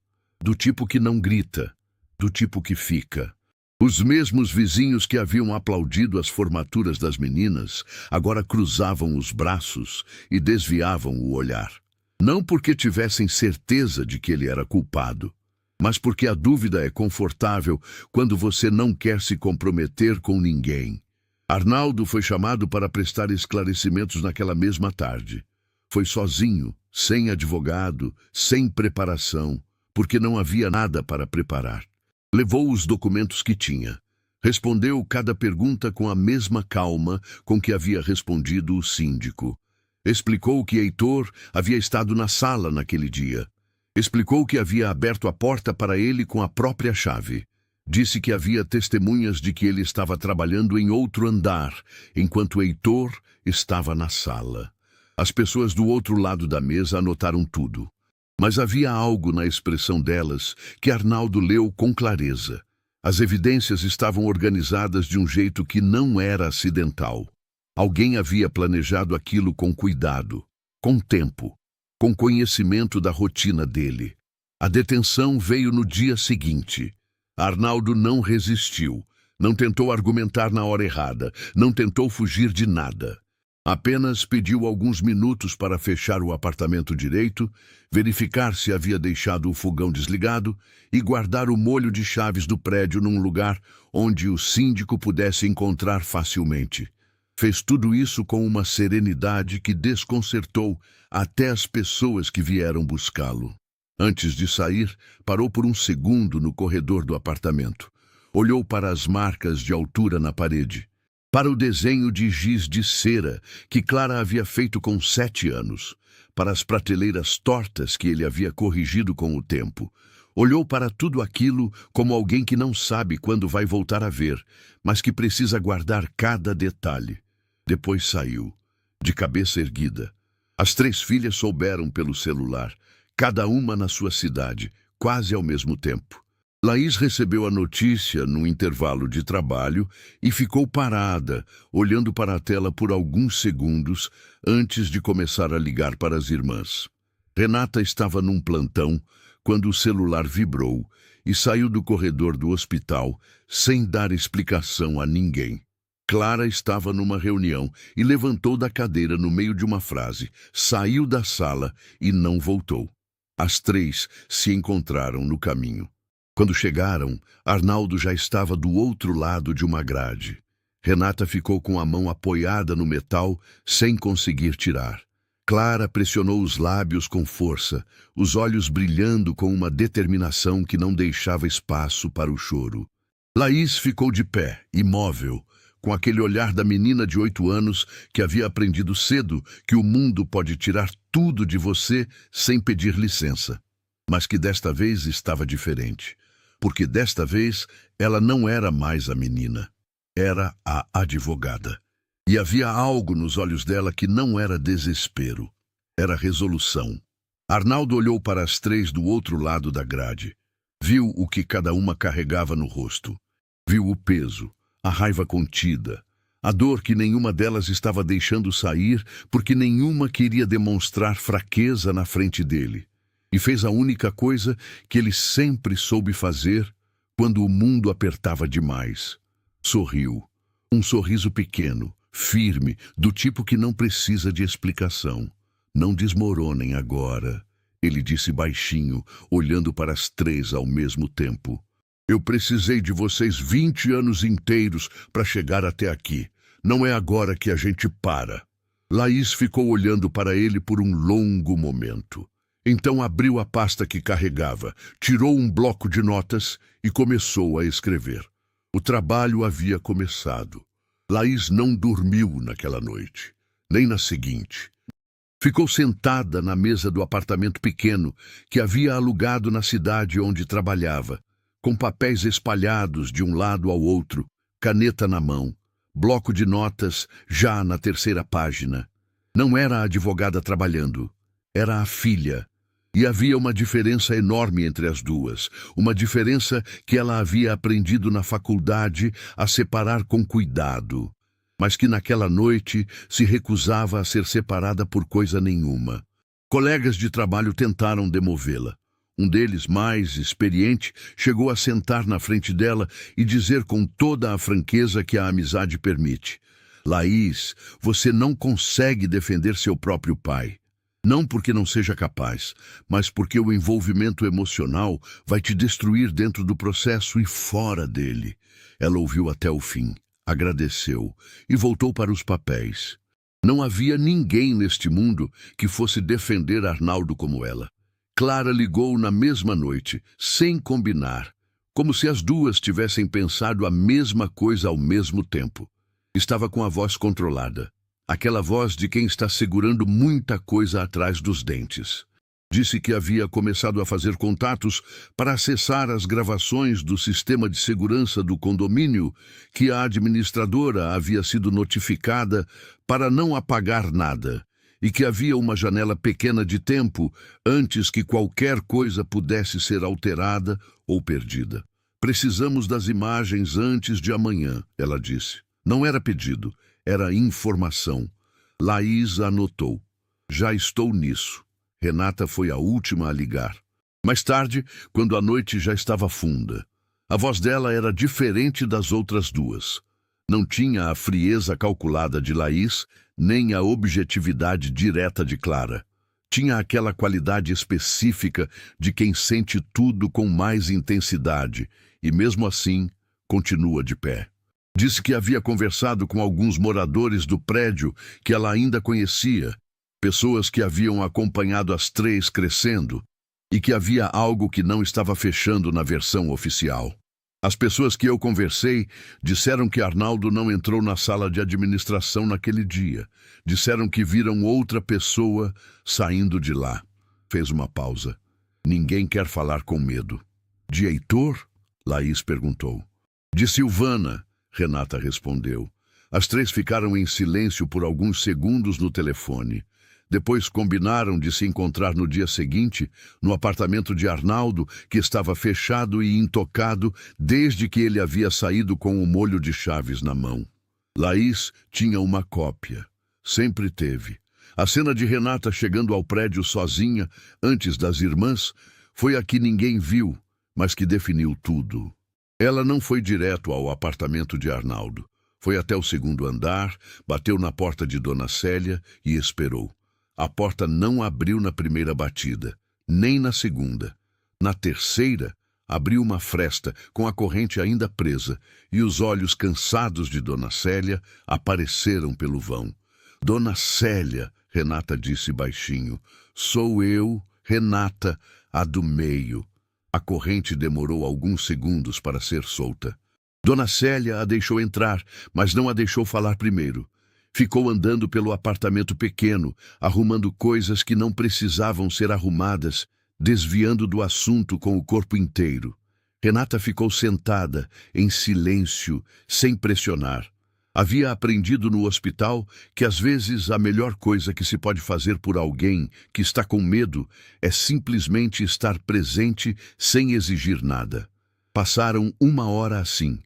do tipo que não grita, do tipo que fica. Os mesmos vizinhos que haviam aplaudido as formaturas das meninas agora cruzavam os braços e desviavam o olhar. Não porque tivessem certeza de que ele era culpado, mas porque a dúvida é confortável quando você não quer se comprometer com ninguém. Arnaldo foi chamado para prestar esclarecimentos naquela mesma tarde. Foi sozinho, sem advogado, sem preparação, porque não havia nada para preparar. Levou os documentos que tinha. Respondeu cada pergunta com a mesma calma com que havia respondido o síndico. Explicou que Heitor havia estado na sala naquele dia. Explicou que havia aberto a porta para ele com a própria chave. Disse que havia testemunhas de que ele estava trabalhando em outro andar, enquanto Heitor estava na sala. As pessoas do outro lado da mesa anotaram tudo. Mas havia algo na expressão delas que Arnaldo leu com clareza. As evidências estavam organizadas de um jeito que não era acidental. Alguém havia planejado aquilo com cuidado, com tempo, com conhecimento da rotina dele. A detenção veio no dia seguinte. Arnaldo não resistiu, não tentou argumentar na hora errada, não tentou fugir de nada. Apenas pediu alguns minutos para fechar o apartamento direito, verificar se havia deixado o fogão desligado e guardar o molho de chaves do prédio num lugar onde o síndico pudesse encontrar facilmente. Fez tudo isso com uma serenidade que desconcertou até as pessoas que vieram buscá-lo. Antes de sair, parou por um segundo no corredor do apartamento. Olhou para as marcas de altura na parede, para o desenho de giz de cera que Clara havia feito com 7 anos, para as prateleiras tortas que ele havia corrigido com o tempo. Olhou para tudo aquilo como alguém que não sabe quando vai voltar a ver, mas que precisa guardar cada detalhe. Depois saiu, de cabeça erguida. As 3 filhas souberam pelo celular, cada uma na sua cidade, quase ao mesmo tempo. Laís recebeu a notícia no intervalo de trabalho e ficou parada, olhando para a tela por alguns segundos antes de começar a ligar para as irmãs. Renata estava num plantão quando o celular vibrou e saiu do corredor do hospital sem dar explicação a ninguém. Clara estava numa reunião e levantou da cadeira no meio de uma frase, saiu da sala e não voltou. As 3 se encontraram no caminho. Quando chegaram, Arnaldo já estava do outro lado de uma grade. Renata ficou com a mão apoiada no metal, sem conseguir tirar. Clara pressionou os lábios com força, os olhos brilhando com uma determinação que não deixava espaço para o choro. Laís ficou de pé, imóvel, com aquele olhar da menina de 8 anos que havia aprendido cedo que o mundo pode tirar tudo de você sem pedir licença. Mas que desta vez estava diferente. Porque desta vez ela não era mais a menina, era a advogada. E havia algo nos olhos dela que não era desespero, era resolução. Arnaldo olhou para as 3 do outro lado da grade. Viu o que cada uma carregava no rosto. Viu o peso, a raiva contida, a dor que nenhuma delas estava deixando sair porque nenhuma queria demonstrar fraqueza na frente dele. E fez a única coisa que ele sempre soube fazer quando o mundo apertava demais. Sorriu. Um sorriso pequeno, firme, do tipo que não precisa de explicação. Não desmoronem agora, ele disse baixinho, olhando para as 3 ao mesmo tempo. Eu precisei de vocês 20 anos inteiros para chegar até aqui. Não é agora que a gente para. Laís ficou olhando para ele por um longo momento. Então abriu a pasta que carregava, tirou um bloco de notas e começou a escrever. O trabalho havia começado. Laís não dormiu naquela noite, nem na seguinte. Ficou sentada na mesa do apartamento pequeno que havia alugado na cidade onde trabalhava, com papéis espalhados de um lado ao outro, caneta na mão, bloco de notas já na 3ª página. Não era a advogada trabalhando, era a filha. E havia uma diferença enorme entre as duas, uma diferença que ela havia aprendido na faculdade a separar com cuidado, mas que naquela noite se recusava a ser separada por coisa nenhuma. Colegas de trabalho tentaram demovê-la. Um deles, mais experiente, chegou a sentar na frente dela e dizer com toda a franqueza que a amizade permite: Laís, você não consegue defender seu próprio pai. Não porque não seja capaz, mas porque o envolvimento emocional vai te destruir dentro do processo e fora dele. Ela ouviu até o fim, agradeceu e voltou para os papéis. Não havia ninguém neste mundo que fosse defender Arnaldo como ela. Clara ligou na mesma noite, sem combinar, como se as duas tivessem pensado a mesma coisa ao mesmo tempo. Estava com a voz controlada. Aquela voz de quem está segurando muita coisa atrás dos dentes. Disse que havia começado a fazer contatos para acessar as gravações do sistema de segurança do condomínio, que a administradora havia sido notificada para não apagar nada, e que havia uma janela pequena de tempo antes que qualquer coisa pudesse ser alterada ou perdida. Precisamos das imagens antes de amanhã, ela disse. Não era pedido. Era informação. Laís anotou. Já estou nisso. Renata foi a última a ligar. Mais tarde, quando a noite já estava funda, a voz dela era diferente das outras duas. Não tinha a frieza calculada de Laís, nem a objetividade direta de Clara. Tinha aquela qualidade específica de quem sente tudo com mais intensidade e, mesmo assim, continua de pé. Disse que havia conversado com alguns moradores do prédio que ela ainda conhecia, pessoas que haviam acompanhado as três crescendo, e que havia algo que não estava fechando na versão oficial. As pessoas que eu conversei disseram que Arnaldo não entrou na sala de administração naquele dia. Disseram que viram outra pessoa saindo de lá. Fez uma pausa. Ninguém quer falar com medo. De Heitor? Laís perguntou. De Silvana, Renata respondeu. As três ficaram em silêncio por alguns segundos no telefone. Depois combinaram de se encontrar no dia seguinte, no apartamento de Arnaldo, que estava fechado e intocado desde que ele havia saído com o molho de chaves na mão. Laís tinha uma cópia. Sempre teve. A cena de Renata chegando ao prédio sozinha, antes das irmãs, foi a que ninguém viu, mas que definiu tudo. Ela não foi direto ao apartamento de Arnaldo. Foi até o segundo andar, bateu na porta de Dona Célia e esperou. A porta não abriu na primeira batida, nem na segunda. Na terceira, abriu uma fresta com a corrente ainda presa e os olhos cansados de Dona Célia apareceram pelo vão. Dona Célia, Renata disse baixinho, sou eu, Renata, a do meio. A corrente demorou alguns segundos para ser solta. Dona Célia a deixou entrar, mas não a deixou falar primeiro. Ficou andando pelo apartamento pequeno, arrumando coisas que não precisavam ser arrumadas, desviando do assunto com o corpo inteiro. Renata ficou sentada, em silêncio, sem pressionar. Havia aprendido no hospital que às vezes a melhor coisa que se pode fazer por alguém que está com medo é simplesmente estar presente sem exigir nada. Passaram 1 hora assim.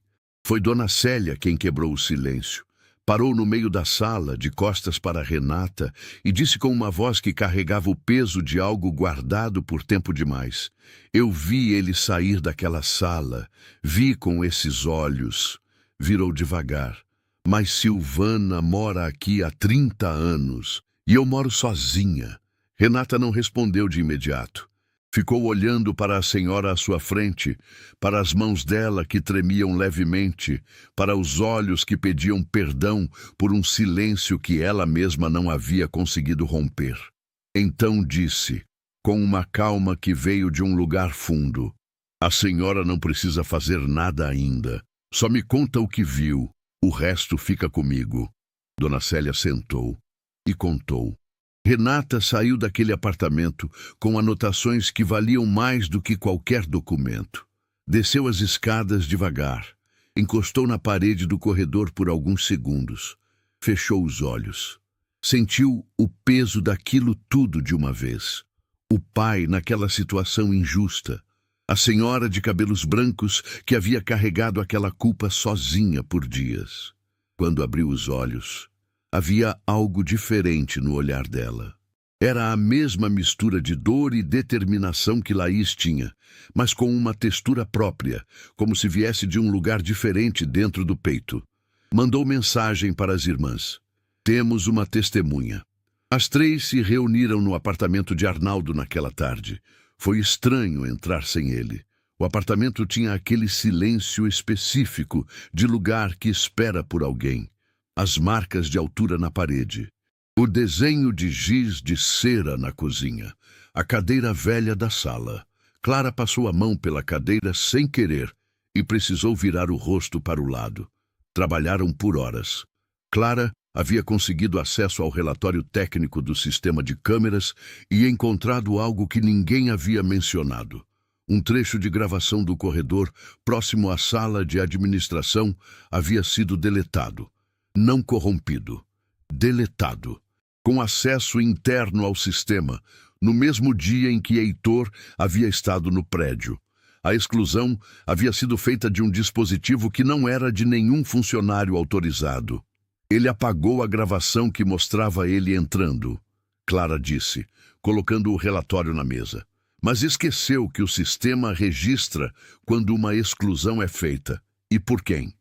Foi Dona Célia quem quebrou o silêncio. Parou no meio da sala, de costas para Renata, e disse com uma voz que carregava o peso de algo guardado por tempo demais. Eu vi ele sair daquela sala, vi com esses olhos. Virou devagar. Mas Silvana mora aqui há 30 anos, e eu moro sozinha. Renata não respondeu de imediato. Ficou olhando para a senhora à sua frente, para as mãos dela que tremiam levemente, para os olhos que pediam perdão por um silêncio que ela mesma não havia conseguido romper. Então disse, com uma calma que veio de um lugar fundo, a senhora não precisa fazer nada ainda. Só me conta o que viu. O resto fica comigo. Dona Célia sentou e contou. Renata saiu daquele apartamento com anotações que valiam mais do que qualquer documento. Desceu as escadas devagar. Encostou na parede do corredor por alguns segundos. Fechou os olhos. Sentiu o peso daquilo tudo de uma vez. O pai naquela situação injusta. A senhora de cabelos brancos que havia carregado aquela culpa sozinha por dias. Quando abriu os olhos, havia algo diferente no olhar dela. Era a mesma mistura de dor e determinação que Laís tinha, mas com uma textura própria, como se viesse de um lugar diferente dentro do peito. Mandou mensagem para as irmãs. Temos uma testemunha. As três se reuniram no apartamento de Arnaldo naquela tarde. Foi estranho entrar sem ele. O apartamento tinha aquele silêncio específico de lugar que espera por alguém. As marcas de altura na parede. O desenho de giz de cera na cozinha. A cadeira velha da sala. Clara passou a mão pela cadeira sem querer e precisou virar o rosto para o lado. Trabalharam por horas. Clara havia conseguido acesso ao relatório técnico do sistema de câmeras e encontrado algo que ninguém havia mencionado. Um trecho de gravação do corredor próximo à sala de administração havia sido deletado. Não corrompido. Deletado. Com acesso interno ao sistema, no mesmo dia em que Heitor havia estado no prédio. A exclusão havia sido feita de um dispositivo que não era de nenhum funcionário autorizado. Ele apagou a gravação que mostrava ele entrando, Clara disse, colocando o relatório na mesa. Mas esqueceu que o sistema registra quando uma exclusão é feita. E por quem?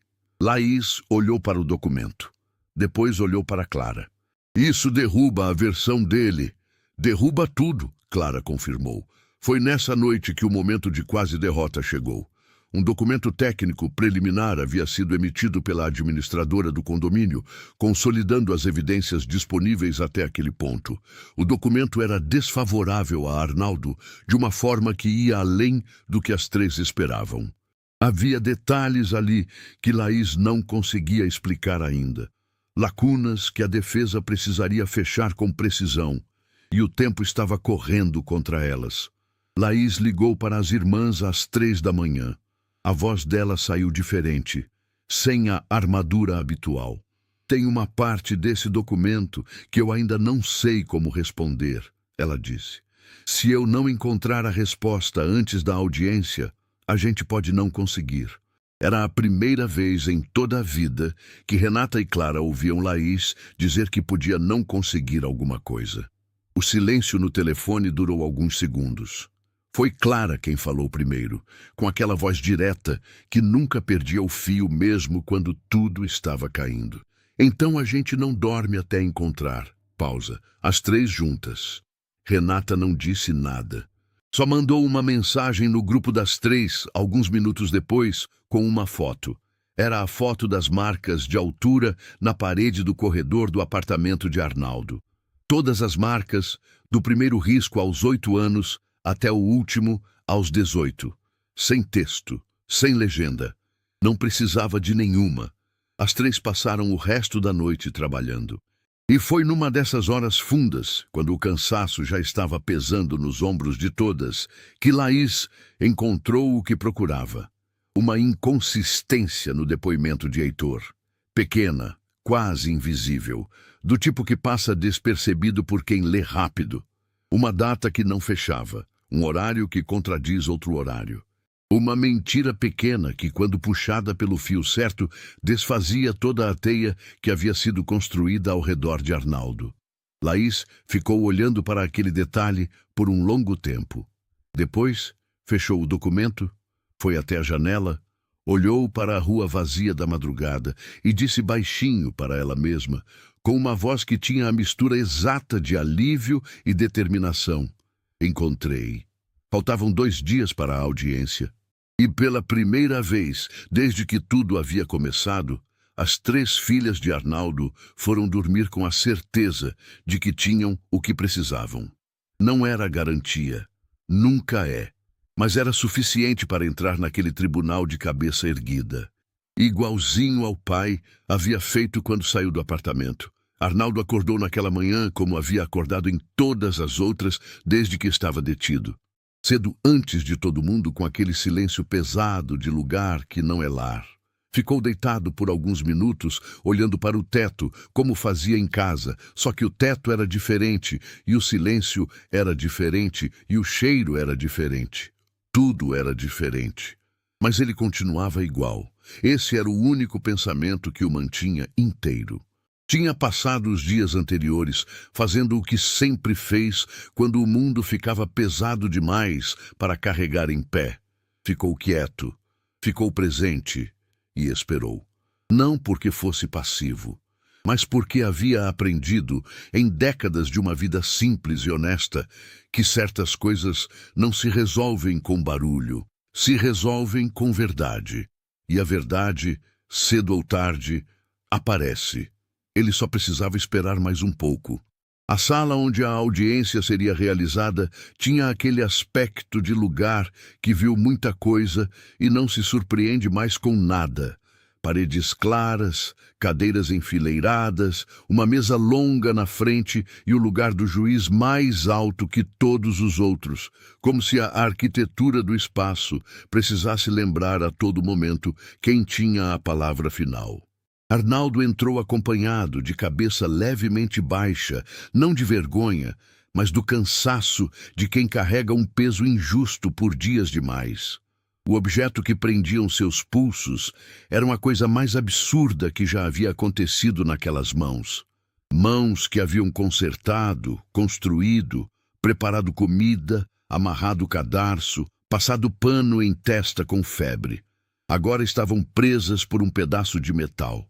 Laís olhou para o documento. Depois olhou para Clara. Isso derruba a versão dele. Derruba tudo, Clara confirmou. Foi nessa noite que o momento de quase derrota chegou. Um documento técnico preliminar havia sido emitido pela administradora do condomínio, consolidando as evidências disponíveis até aquele ponto. O documento era desfavorável a Arnaldo de uma forma que ia além do que as três esperavam. Havia detalhes ali que Laís não conseguia explicar ainda. Lacunas que a defesa precisaria fechar com precisão, e o tempo estava correndo contra elas. Laís ligou para as irmãs às 3 da manhã. A voz dela saiu diferente, sem a armadura habitual. Tem uma parte desse documento que eu ainda não sei como responder, ela disse. Se eu não encontrar a resposta antes da audiência, a gente pode não conseguir. Era a primeira vez em toda a vida que Renata e Clara ouviam Laís dizer que podia não conseguir alguma coisa. O silêncio no telefone durou alguns segundos. Foi Clara quem falou primeiro, com aquela voz direta que nunca perdia o fio mesmo quando tudo estava caindo. Então a gente não dorme até encontrar. Pausa. As três juntas. Renata não disse nada. Só mandou uma mensagem no grupo das três, alguns minutos depois, com uma foto. Era a foto das marcas de altura na parede do corredor do apartamento de Arnaldo. Todas as marcas, do primeiro risco aos 8 anos, até o último, aos 18. Sem texto, sem legenda. Não precisava de nenhuma. As três passaram o resto da noite trabalhando. E foi numa dessas horas fundas, quando o cansaço já estava pesando nos ombros de todas, que Laís encontrou o que procurava. Uma inconsistência no depoimento de Heitor. Pequena, quase invisível, do tipo que passa despercebido por quem lê rápido. Uma data que não fechava. Um horário que contradiz outro horário. Uma mentira pequena que, quando puxada pelo fio certo, desfazia toda a teia que havia sido construída ao redor de Arnaldo. Laís ficou olhando para aquele detalhe por um longo tempo. Depois, fechou o documento, foi até a janela, olhou para a rua vazia da madrugada e disse baixinho para ela mesma, com uma voz que tinha a mistura exata de alívio e determinação. Encontrei. Faltavam 2 dias para a audiência. E pela primeira vez, desde que tudo havia começado, as 3 filhas de Arnaldo foram dormir com a certeza de que tinham o que precisavam. Não era garantia. Nunca é. Mas era suficiente para entrar naquele tribunal de cabeça erguida. Igualzinho ao pai havia feito quando saiu do apartamento. Arnaldo acordou naquela manhã como havia acordado em todas as outras desde que estava detido. Cedo antes de todo mundo, com aquele silêncio pesado de lugar que não é lar. Ficou deitado por alguns minutos, olhando para o teto, como fazia em casa, só que o teto era diferente, e o silêncio era diferente, e o cheiro era diferente. Tudo era diferente. Mas ele continuava igual. Esse era o único pensamento que o mantinha inteiro. Tinha passado os dias anteriores fazendo o que sempre fez quando o mundo ficava pesado demais para carregar em pé. Ficou quieto, ficou presente e esperou. Não porque fosse passivo, mas porque havia aprendido, em décadas de uma vida simples e honesta, que certas coisas não se resolvem com barulho, se resolvem com verdade. E a verdade, cedo ou tarde, aparece. Ele só precisava esperar mais um pouco. A sala onde a audiência seria realizada tinha aquele aspecto de lugar que viu muita coisa e não se surpreende mais com nada. Paredes claras, cadeiras enfileiradas, uma mesa longa na frente e o lugar do juiz mais alto que todos os outros, como se a arquitetura do espaço precisasse lembrar a todo momento quem tinha a palavra final. Arnaldo entrou acompanhado, de cabeça levemente baixa, não de vergonha, mas do cansaço de quem carrega um peso injusto por dias demais. O objeto que prendiam seus pulsos era uma coisa mais absurda que já havia acontecido naquelas mãos. Mãos que haviam consertado, construído, preparado comida, amarrado cadarço, passado pano em testa com febre. Agora estavam presas por um pedaço de metal.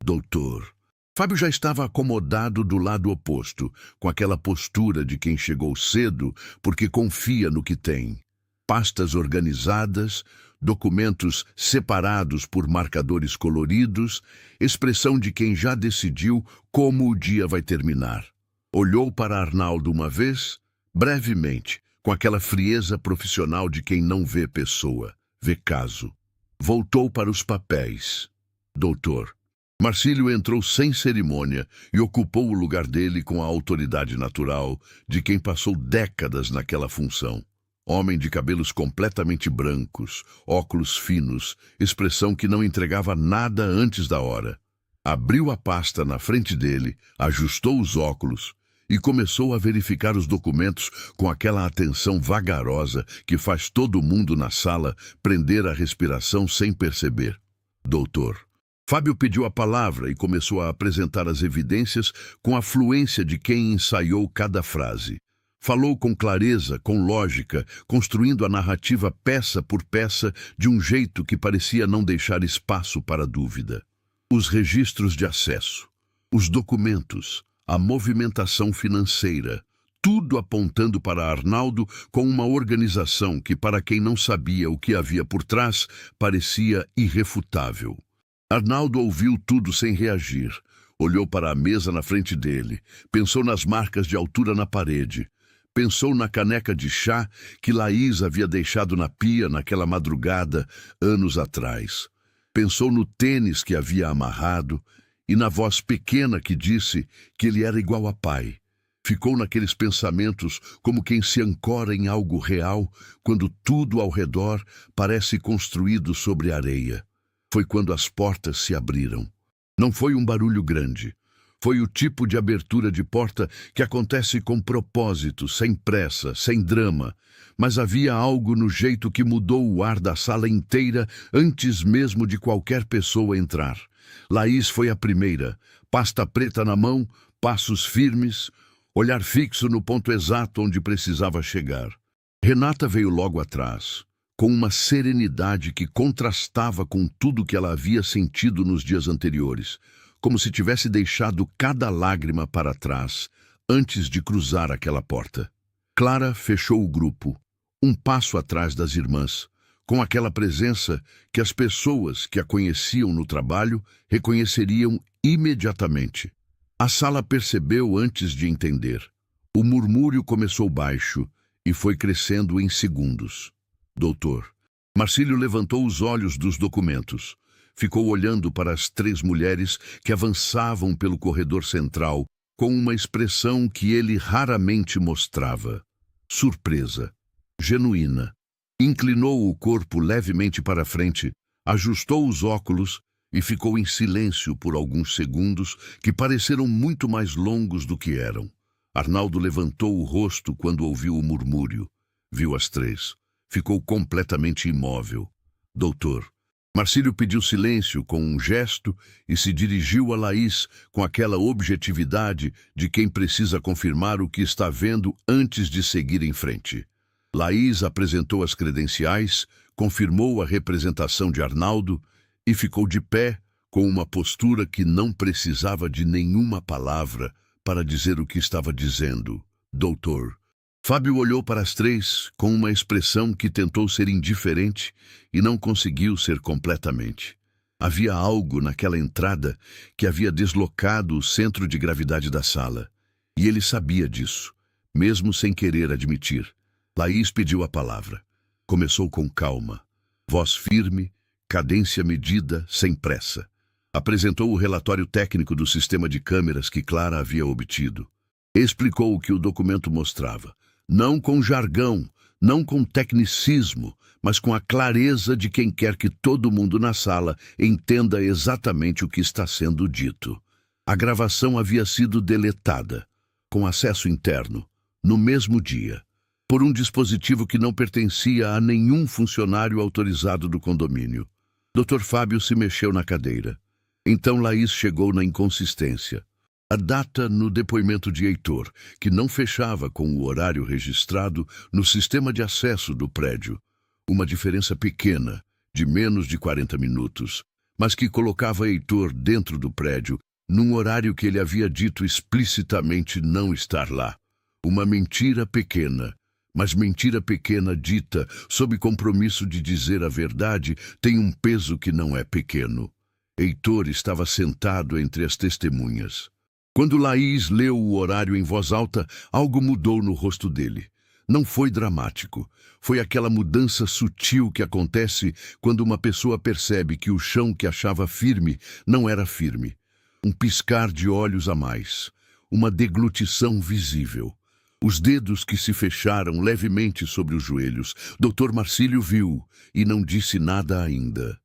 Doutor. Fábio já estava acomodado do lado oposto, com aquela postura de quem chegou cedo porque confia no que tem. Pastas organizadas, documentos separados por marcadores coloridos, expressão de quem já decidiu como o dia vai terminar. Olhou para Arnaldo uma vez, brevemente, com aquela frieza profissional de quem não vê pessoa, vê caso. Voltou para os papéis. Doutor. Marcílio entrou sem cerimônia e ocupou o lugar dele com a autoridade natural de quem passou décadas naquela função. Homem de cabelos completamente brancos, óculos finos, expressão que não entregava nada antes da hora. Abriu a pasta na frente dele, ajustou os óculos e começou a verificar os documentos com aquela atenção vagarosa que faz todo mundo na sala prender a respiração sem perceber. Doutor. Fábio pediu a palavra e começou a apresentar as evidências com a fluência de quem ensaiou cada frase. Falou com clareza, com lógica, construindo a narrativa peça por peça de um jeito que parecia não deixar espaço para dúvida. Os registros de acesso, os documentos, a movimentação financeira, tudo apontando para Arnaldo com uma organização que, para quem não sabia o que havia por trás, parecia irrefutável. Arnaldo ouviu tudo sem reagir. Olhou para a mesa na frente dele, pensou nas marcas de altura na parede, pensou na caneca de chá que Laís havia deixado na pia naquela madrugada, anos atrás. Pensou no tênis que havia amarrado e na voz pequena que disse que ele era igual a pai. Ficou naqueles pensamentos como quem se ancora em algo real quando tudo ao redor parece construído sobre areia. Foi quando as portas se abriram. Não foi um barulho grande. Foi o tipo de abertura de porta que acontece com propósito, sem pressa, sem drama. Mas havia algo no jeito que mudou o ar da sala inteira antes mesmo de qualquer pessoa entrar. Laís foi a primeira, pasta preta na mão, passos firmes, olhar fixo no ponto exato onde precisava chegar. Renata veio logo atrás, com uma serenidade que contrastava com tudo que ela havia sentido nos dias anteriores, como se tivesse deixado cada lágrima para trás antes de cruzar aquela porta. Clara fechou o grupo, um passo atrás das irmãs, com aquela presença que as pessoas que a conheciam no trabalho reconheceriam imediatamente. A sala percebeu antes de entender. O murmúrio começou baixo e foi crescendo em segundos. Doutor. Marcílio levantou os olhos dos documentos. Ficou olhando para as 3 mulheres que avançavam pelo corredor central com uma expressão que ele raramente mostrava. Surpresa. Genuína. Inclinou o corpo levemente para frente, ajustou os óculos e ficou em silêncio por alguns segundos que pareceram muito mais longos do que eram. Arnaldo levantou o rosto quando ouviu o murmúrio. Viu as 3. Ficou completamente imóvel. Doutor. Marcílio pediu silêncio com um gesto e se dirigiu a Laís com aquela objetividade de quem precisa confirmar o que está vendo antes de seguir em frente. Laís apresentou as credenciais, confirmou a representação de Arnaldo e ficou de pé com uma postura que não precisava de nenhuma palavra para dizer o que estava dizendo. Doutor. Fábio olhou para as três com uma expressão que tentou ser indiferente e não conseguiu ser completamente. Havia algo naquela entrada que havia deslocado o centro de gravidade da sala. E ele sabia disso, mesmo sem querer admitir. Laís pediu a palavra. Começou com calma, voz firme, cadência medida, sem pressa. Apresentou o relatório técnico do sistema de câmeras que Clara havia obtido. Explicou o que o documento mostrava. Não com jargão, não com tecnicismo, mas com a clareza de quem quer que todo mundo na sala entenda exatamente o que está sendo dito. A gravação havia sido deletada, com acesso interno, no mesmo dia, por um dispositivo que não pertencia a nenhum funcionário autorizado do condomínio. Dr. Fábio se mexeu na cadeira. Então Laís chegou na inconsistência. A data no depoimento de Heitor, que não fechava com o horário registrado no sistema de acesso do prédio. Uma diferença pequena, de menos de 40 minutos, mas que colocava Heitor dentro do prédio, num horário que ele havia dito explicitamente não estar lá. Uma mentira pequena, mas mentira pequena dita sob compromisso de dizer a verdade tem um peso que não é pequeno. Heitor estava sentado entre as testemunhas. Quando Laís leu o horário em voz alta, algo mudou no rosto dele. Não foi dramático. Foi aquela mudança sutil que acontece quando uma pessoa percebe que o chão que achava firme não era firme. Um piscar de olhos a mais. Uma deglutição visível. Os dedos que se fecharam levemente sobre os joelhos. Dr. Marcílio viu e não disse nada ainda.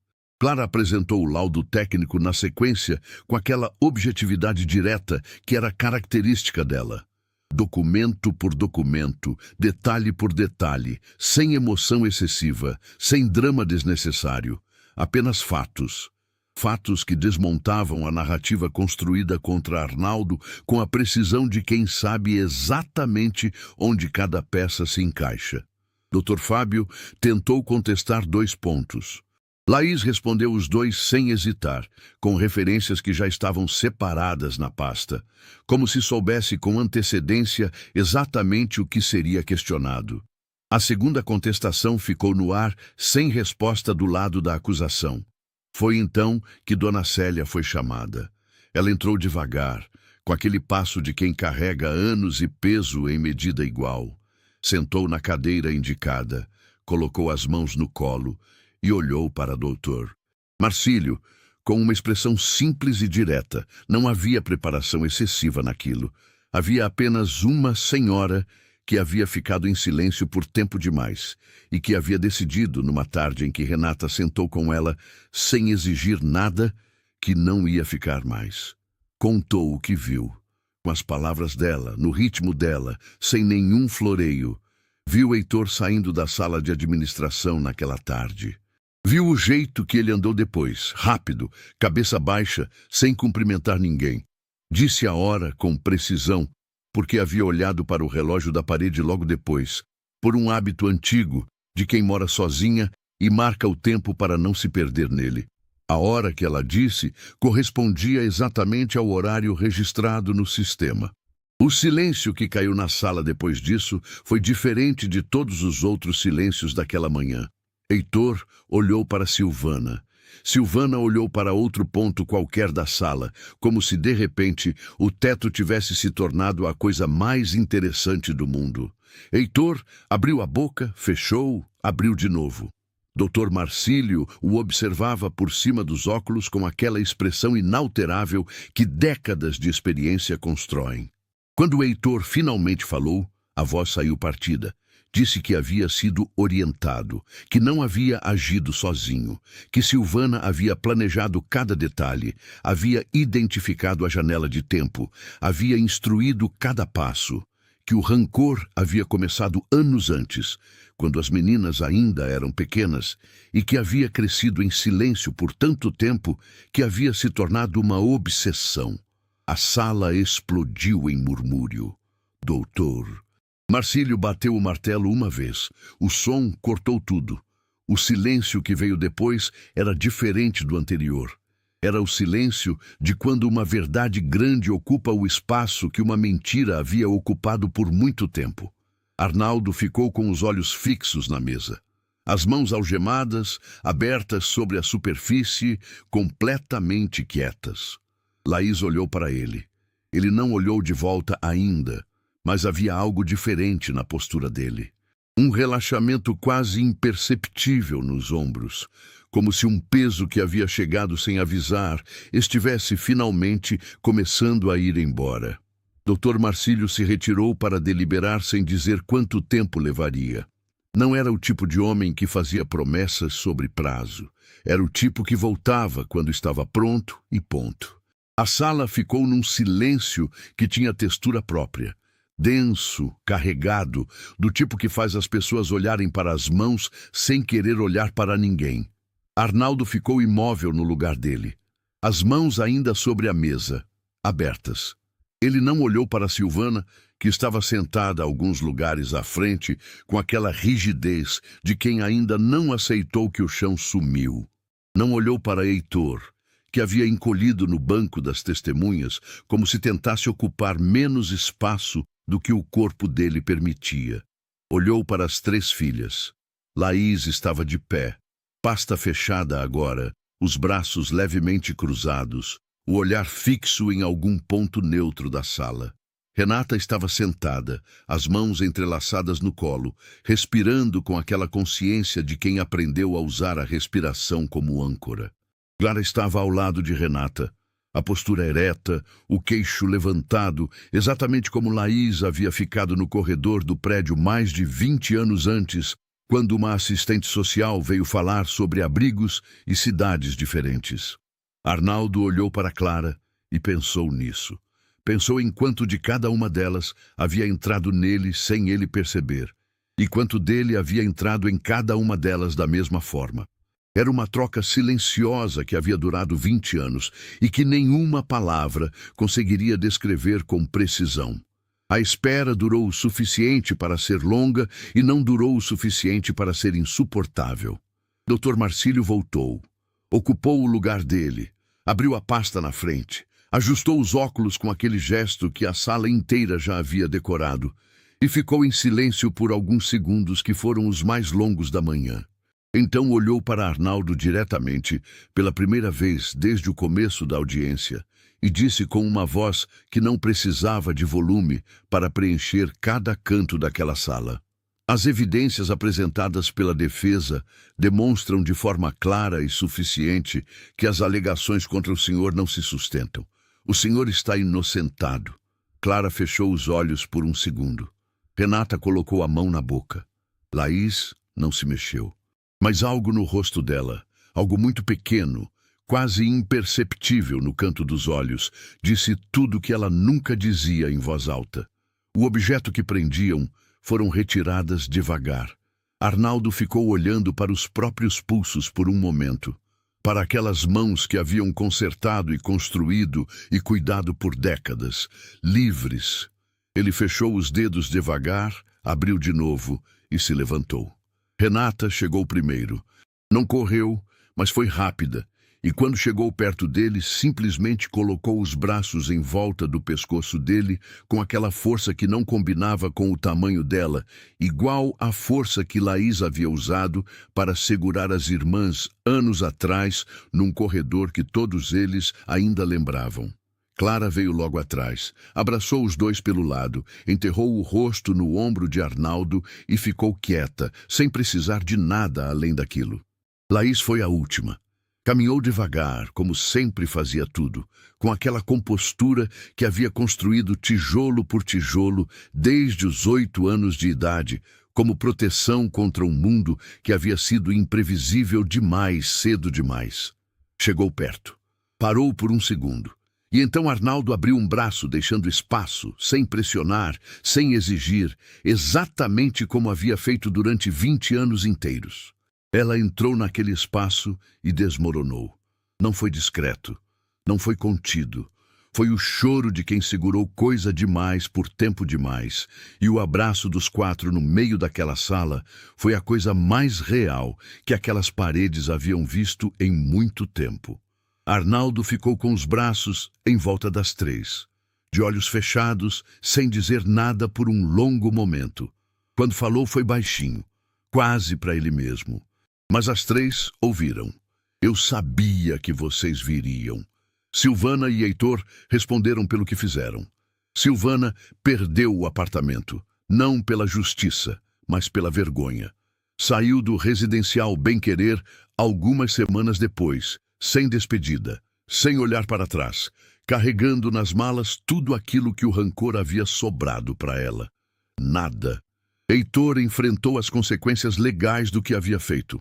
Clara apresentou o laudo técnico na sequência com aquela objetividade direta que era característica dela. Documento por documento, detalhe por detalhe, sem emoção excessiva, sem drama desnecessário. Apenas fatos. Fatos que desmontavam a narrativa construída contra Arnaldo com a precisão de quem sabe exatamente onde cada peça se encaixa. Dr. Fábio tentou contestar 2 pontos. Laís respondeu os 2 sem hesitar, com referências que já estavam separadas na pasta, como se soubesse com antecedência exatamente o que seria questionado. A segunda contestação ficou no ar, sem resposta do lado da acusação. Foi então que Dona Célia foi chamada. Ela entrou devagar, com aquele passo de quem carrega anos e peso em medida igual. Sentou na cadeira indicada, colocou as mãos no colo, e olhou para doutor Marcílio, com uma expressão simples e direta. Não havia preparação excessiva naquilo. Havia apenas uma senhora que havia ficado em silêncio por tempo demais e que havia decidido, numa tarde em que Renata sentou com ela, sem exigir nada, que não ia ficar mais. Contou o que viu, com as palavras dela, no ritmo dela, sem nenhum floreio. Viu Heitor saindo da sala de administração naquela tarde. Viu o jeito que ele andou depois, rápido, cabeça baixa, sem cumprimentar ninguém. Disse a hora com precisão, porque havia olhado para o relógio da parede logo depois, por um hábito antigo de quem mora sozinha e marca o tempo para não se perder nele. A hora que ela disse correspondia exatamente ao horário registrado no sistema. O silêncio que caiu na sala depois disso foi diferente de todos os outros silêncios daquela manhã. Heitor olhou para Silvana. Silvana olhou para outro ponto qualquer da sala, como se, de repente, o teto tivesse se tornado a coisa mais interessante do mundo. Heitor abriu a boca, fechou, abriu de novo. Dr. Marcílio o observava por cima dos óculos com aquela expressão inalterável que décadas de experiência constroem. Quando Heitor finalmente falou, a voz saiu partida. Disse que havia sido orientado, que não havia agido sozinho, que Silvana havia planejado cada detalhe, havia identificado a janela de tempo, havia instruído cada passo, que o rancor havia começado anos antes, quando as meninas ainda eram pequenas, e que havia crescido em silêncio por tanto tempo que havia se tornado uma obsessão. A sala explodiu em murmúrio. Doutor Marcílio bateu o martelo uma vez. O som cortou tudo. O silêncio que veio depois era diferente do anterior. Era o silêncio de quando uma verdade grande ocupa o espaço que uma mentira havia ocupado por muito tempo. Arnaldo ficou com os olhos fixos na mesa. As mãos algemadas, abertas sobre a superfície, completamente quietas. Laís olhou para ele. Ele não olhou de volta ainda, mas havia algo diferente na postura dele. Um relaxamento quase imperceptível nos ombros, como se um peso que havia chegado sem avisar estivesse finalmente começando a ir embora. Dr. Marcílio se retirou para deliberar sem dizer quanto tempo levaria. Não era o tipo de homem que fazia promessas sobre prazo. Era o tipo que voltava quando estava pronto e ponto. A sala ficou num silêncio que tinha textura própria. Denso, carregado, do tipo que faz as pessoas olharem para as mãos sem querer olhar para ninguém. Arnaldo ficou imóvel no lugar dele, as mãos ainda sobre a mesa, abertas. Ele não olhou para Silvana, que estava sentada a alguns lugares à frente, com aquela rigidez de quem ainda não aceitou que o chão sumiu. Não olhou para Heitor, que havia encolhido no banco das testemunhas, como se tentasse ocupar menos espaço do que o corpo dele permitia. Olhou para as 3 filhas. Laís estava de pé, pasta fechada agora, os braços levemente cruzados, o olhar fixo em algum ponto neutro da sala. Renata estava sentada, as mãos entrelaçadas no colo, respirando com aquela consciência de quem aprendeu a usar a respiração como âncora. Clara estava ao lado de Renata, a postura ereta, o queixo levantado, exatamente como Laís havia ficado no corredor do prédio mais de 20 anos antes, quando uma assistente social veio falar sobre abrigos e cidades diferentes. Arnaldo olhou para Clara e pensou nisso. Pensou em quanto de cada uma delas havia entrado nele sem ele perceber, e quanto dele havia entrado em cada uma delas da mesma forma. Era uma troca silenciosa que havia durado 20 anos e que nenhuma palavra conseguiria descrever com precisão. A espera durou o suficiente para ser longa e não durou o suficiente para ser insuportável. Dr. Marcílio voltou. Ocupou o lugar dele. Abriu a pasta na frente. Ajustou os óculos com aquele gesto que a sala inteira já havia decorado. E ficou em silêncio por alguns segundos que foram os mais longos da manhã. Então olhou para Arnaldo diretamente, pela primeira vez desde o começo da audiência, e disse com uma voz que não precisava de volume para preencher cada canto daquela sala. As evidências apresentadas pela defesa demonstram de forma clara e suficiente que as alegações contra o senhor não se sustentam. O senhor está inocentado. Clara fechou os olhos por um segundo. Renata colocou a mão na boca. Laís não se mexeu. Mas algo no rosto dela, algo muito pequeno, quase imperceptível no canto dos olhos, disse tudo o que ela nunca dizia em voz alta. O objeto que prendiam foram retiradas devagar. Arnaldo ficou olhando para os próprios pulsos por um momento, para aquelas mãos que haviam consertado e construído e cuidado por décadas, livres. Ele fechou os dedos devagar, abriu de novo e se levantou. Renata chegou primeiro. Não correu, mas foi rápida, e quando chegou perto dele, simplesmente colocou os braços em volta do pescoço dele com aquela força que não combinava com o tamanho dela, igual à força que Laís havia usado para segurar as irmãs anos atrás num corredor que todos eles ainda lembravam. Clara veio logo atrás, abraçou os dois pelo lado, enterrou o rosto no ombro de Arnaldo e ficou quieta, sem precisar de nada além daquilo. Laís foi a última. Caminhou devagar, como sempre fazia tudo, com aquela compostura que havia construído tijolo por tijolo desde os 8 anos de idade, como proteção contra um mundo que havia sido imprevisível demais, cedo demais. Chegou perto. Parou por um segundo. E então Arnaldo abriu um braço, deixando espaço, sem pressionar, sem exigir, exatamente como havia feito durante 20 anos inteiros. Ela entrou naquele espaço e desmoronou. Não foi discreto, não foi contido. Foi o choro de quem segurou coisa demais por tempo demais, e o abraço dos 4 no meio daquela sala foi a coisa mais real que aquelas paredes haviam visto em muito tempo. Arnaldo ficou com os braços em volta das três, de olhos fechados, sem dizer nada por um longo momento. Quando falou foi baixinho, quase para ele mesmo. Mas as três ouviram. Eu sabia que vocês viriam. Silvana e Heitor responderam pelo que fizeram. Silvana perdeu o apartamento, não pela justiça, mas pela vergonha. Saiu do residencial Bem-Querer algumas semanas depois, sem despedida, sem olhar para trás, carregando nas malas tudo aquilo que o rancor havia sobrado para ela. Nada. Heitor enfrentou as consequências legais do que havia feito.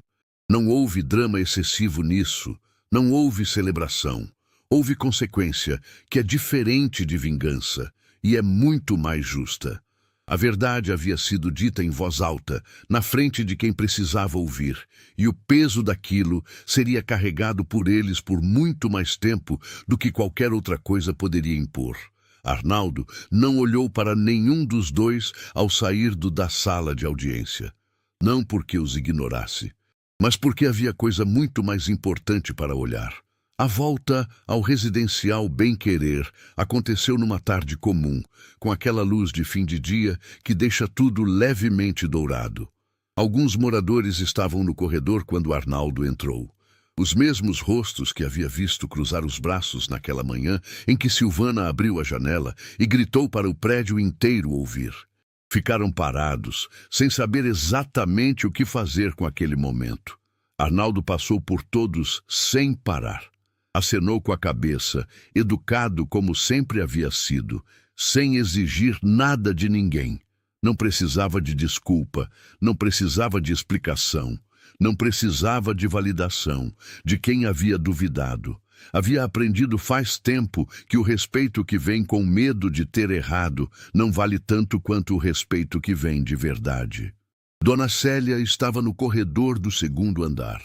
Não houve drama excessivo nisso, não houve celebração. Houve consequência, que é diferente de vingança, e é muito mais justa. A verdade havia sido dita em voz alta, na frente de quem precisava ouvir, e o peso daquilo seria carregado por eles por muito mais tempo do que qualquer outra coisa poderia impor. Arnaldo não olhou para nenhum dos dois ao sair da sala de audiência. Não porque os ignorasse, mas porque havia coisa muito mais importante para olhar. A volta ao residencial Bem-Querer aconteceu numa tarde comum, com aquela luz de fim de dia que deixa tudo levemente dourado. Alguns moradores estavam no corredor quando Arnaldo entrou. Os mesmos rostos que havia visto cruzar os braços naquela manhã em que Silvana abriu a janela e gritou para o prédio inteiro ouvir. Ficaram parados, sem saber exatamente o que fazer com aquele momento. Arnaldo passou por todos sem parar. Acenou com a cabeça, educado como sempre havia sido, sem exigir nada de ninguém. Não precisava de desculpa, não precisava de explicação, não precisava de validação de quem havia duvidado. Havia aprendido faz tempo que o respeito que vem com medo de ter errado não vale tanto quanto o respeito que vem de verdade. Dona Célia estava no corredor do segundo andar.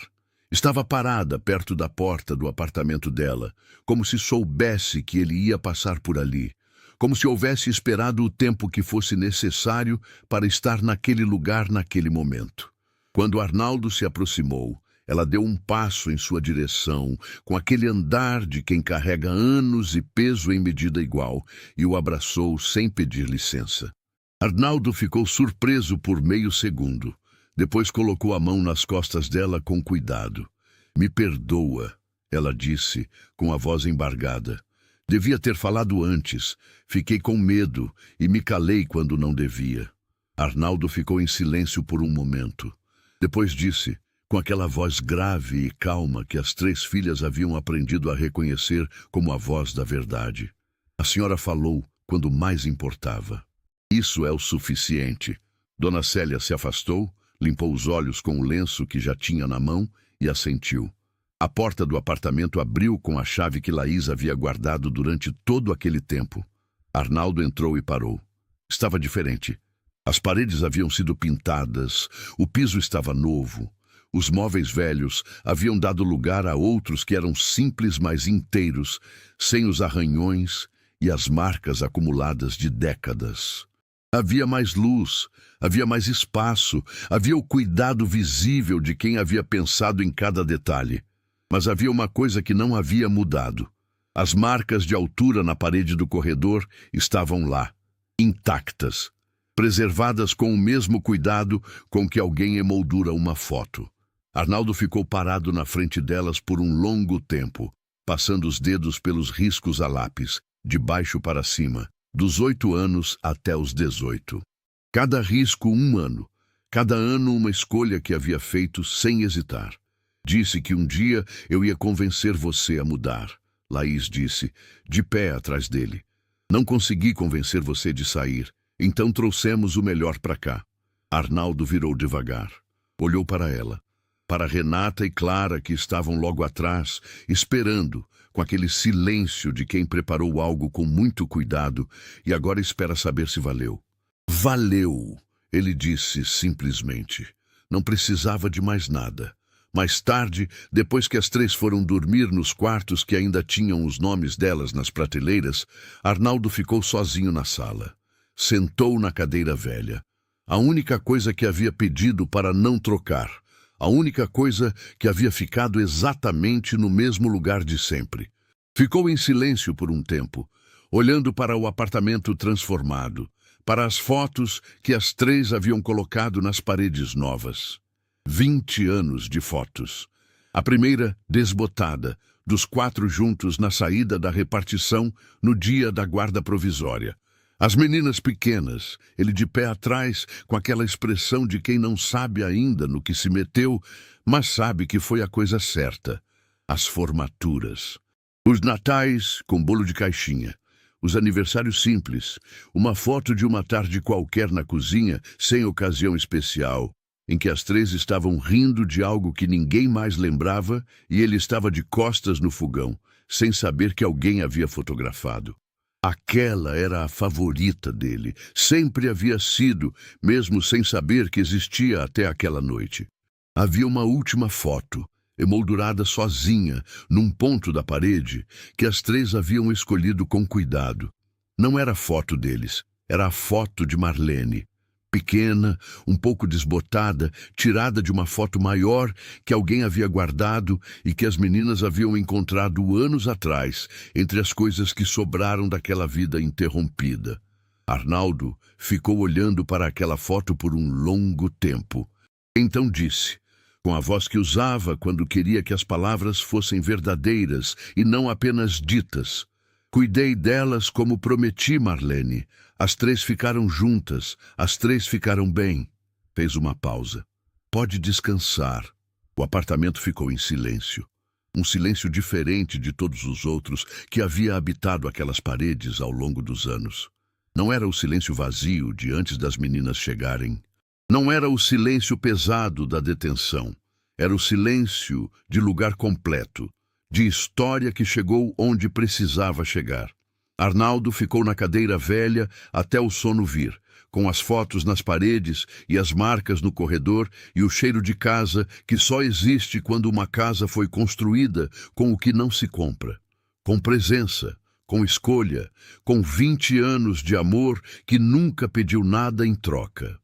Estava parada perto da porta do apartamento dela, como se soubesse que ele ia passar por ali, como se houvesse esperado o tempo que fosse necessário para estar naquele lugar naquele momento. Quando Arnaldo se aproximou, ela deu um passo em sua direção, com aquele andar de quem carrega anos e peso em medida igual, e o abraçou sem pedir licença. Arnaldo ficou surpreso por meio segundo. Depois colocou a mão nas costas dela com cuidado. Me perdoa, ela disse, com a voz embargada. Devia ter falado antes. Fiquei com medo e me calei quando não devia. Arnaldo ficou em silêncio por um momento. Depois disse, com aquela voz grave e calma que as três filhas haviam aprendido a reconhecer como a voz da verdade. A senhora falou quando mais importava. Isso é o suficiente. Dona Célia se afastou, limpou os olhos com o lenço que já tinha na mão e assentiu. A porta do apartamento abriu com a chave que Laís havia guardado durante todo aquele tempo. Arnaldo entrou e parou. Estava diferente. As paredes haviam sido pintadas, o piso estava novo. Os móveis velhos haviam dado lugar a outros que eram simples, mas inteiros, sem os arranhões e as marcas acumuladas de décadas. Havia mais luz, havia mais espaço, havia o cuidado visível de quem havia pensado em cada detalhe. Mas havia uma coisa que não havia mudado. As marcas de altura na parede do corredor estavam lá, intactas, preservadas com o mesmo cuidado com que alguém emoldura uma foto. Arnaldo ficou parado na frente delas por um longo tempo, passando os dedos pelos riscos a lápis, de baixo para cima, dos 8 anos até os 18. Cada risco 1 ano, cada ano uma escolha que havia feito sem hesitar. Disse que um dia eu ia convencer você a mudar, Laís disse, de pé atrás dele. Não consegui convencer você de sair, então trouxemos o melhor para cá. Arnaldo virou devagar, olhou para ela, para Renata e Clara que estavam logo atrás, esperando, com aquele silêncio de quem preparou algo com muito cuidado e agora espera saber se valeu. Valeu, ele disse simplesmente. Não precisava de mais nada. Mais tarde, depois que as três foram dormir nos quartos que ainda tinham os nomes delas nas prateleiras, Arnaldo ficou sozinho na sala. Sentou na cadeira velha. A única coisa que havia pedido para não trocar. a única coisa que havia ficado exatamente no mesmo lugar de sempre. Ficou em silêncio por um tempo, olhando para o apartamento transformado, para as fotos que as três haviam colocado nas paredes novas. 20 anos de fotos. A primeira desbotada, dos 4 juntos na saída da repartição no dia da guarda provisória. As meninas pequenas, ele de pé atrás, com aquela expressão de quem não sabe ainda no que se meteu, mas sabe que foi a coisa certa. As formaturas. Os natais com bolo de caixinha. Os aniversários simples. Uma foto de uma tarde qualquer na cozinha, sem ocasião especial, em que as três estavam rindo de algo que ninguém mais lembrava e ele estava de costas no fogão, sem saber que alguém havia fotografado. Aquela era a favorita dele, sempre havia sido, mesmo sem saber que existia até aquela noite. Havia uma última foto, emoldurada sozinha, num ponto da parede, que as três haviam escolhido com cuidado. Não era a foto deles, era a foto de Marlene. Pequena, um pouco desbotada, tirada de uma foto maior que alguém havia guardado e que as meninas haviam encontrado anos atrás, entre as coisas que sobraram daquela vida interrompida. Arnaldo ficou olhando para aquela foto por um longo tempo. Então disse, com a voz que usava quando queria que as palavras fossem verdadeiras e não apenas ditas: "Cuidei delas como prometi, Marlene. As três ficaram juntas, as três ficaram bem." Fez uma pausa. "Pode descansar." O apartamento ficou em silêncio. Um silêncio diferente de todos os outros que havia habitado aquelas paredes ao longo dos anos. Não era o silêncio vazio de antes das meninas chegarem. Não era o silêncio pesado da detenção. Era o silêncio de lugar completo, de história que chegou onde precisava chegar. Arnaldo ficou na cadeira velha até o sono vir, com as fotos nas paredes e as marcas no corredor e o cheiro de casa que só existe quando uma casa foi construída com o que não se compra. Com presença, com escolha, com 20 anos de amor que nunca pediu nada em troca.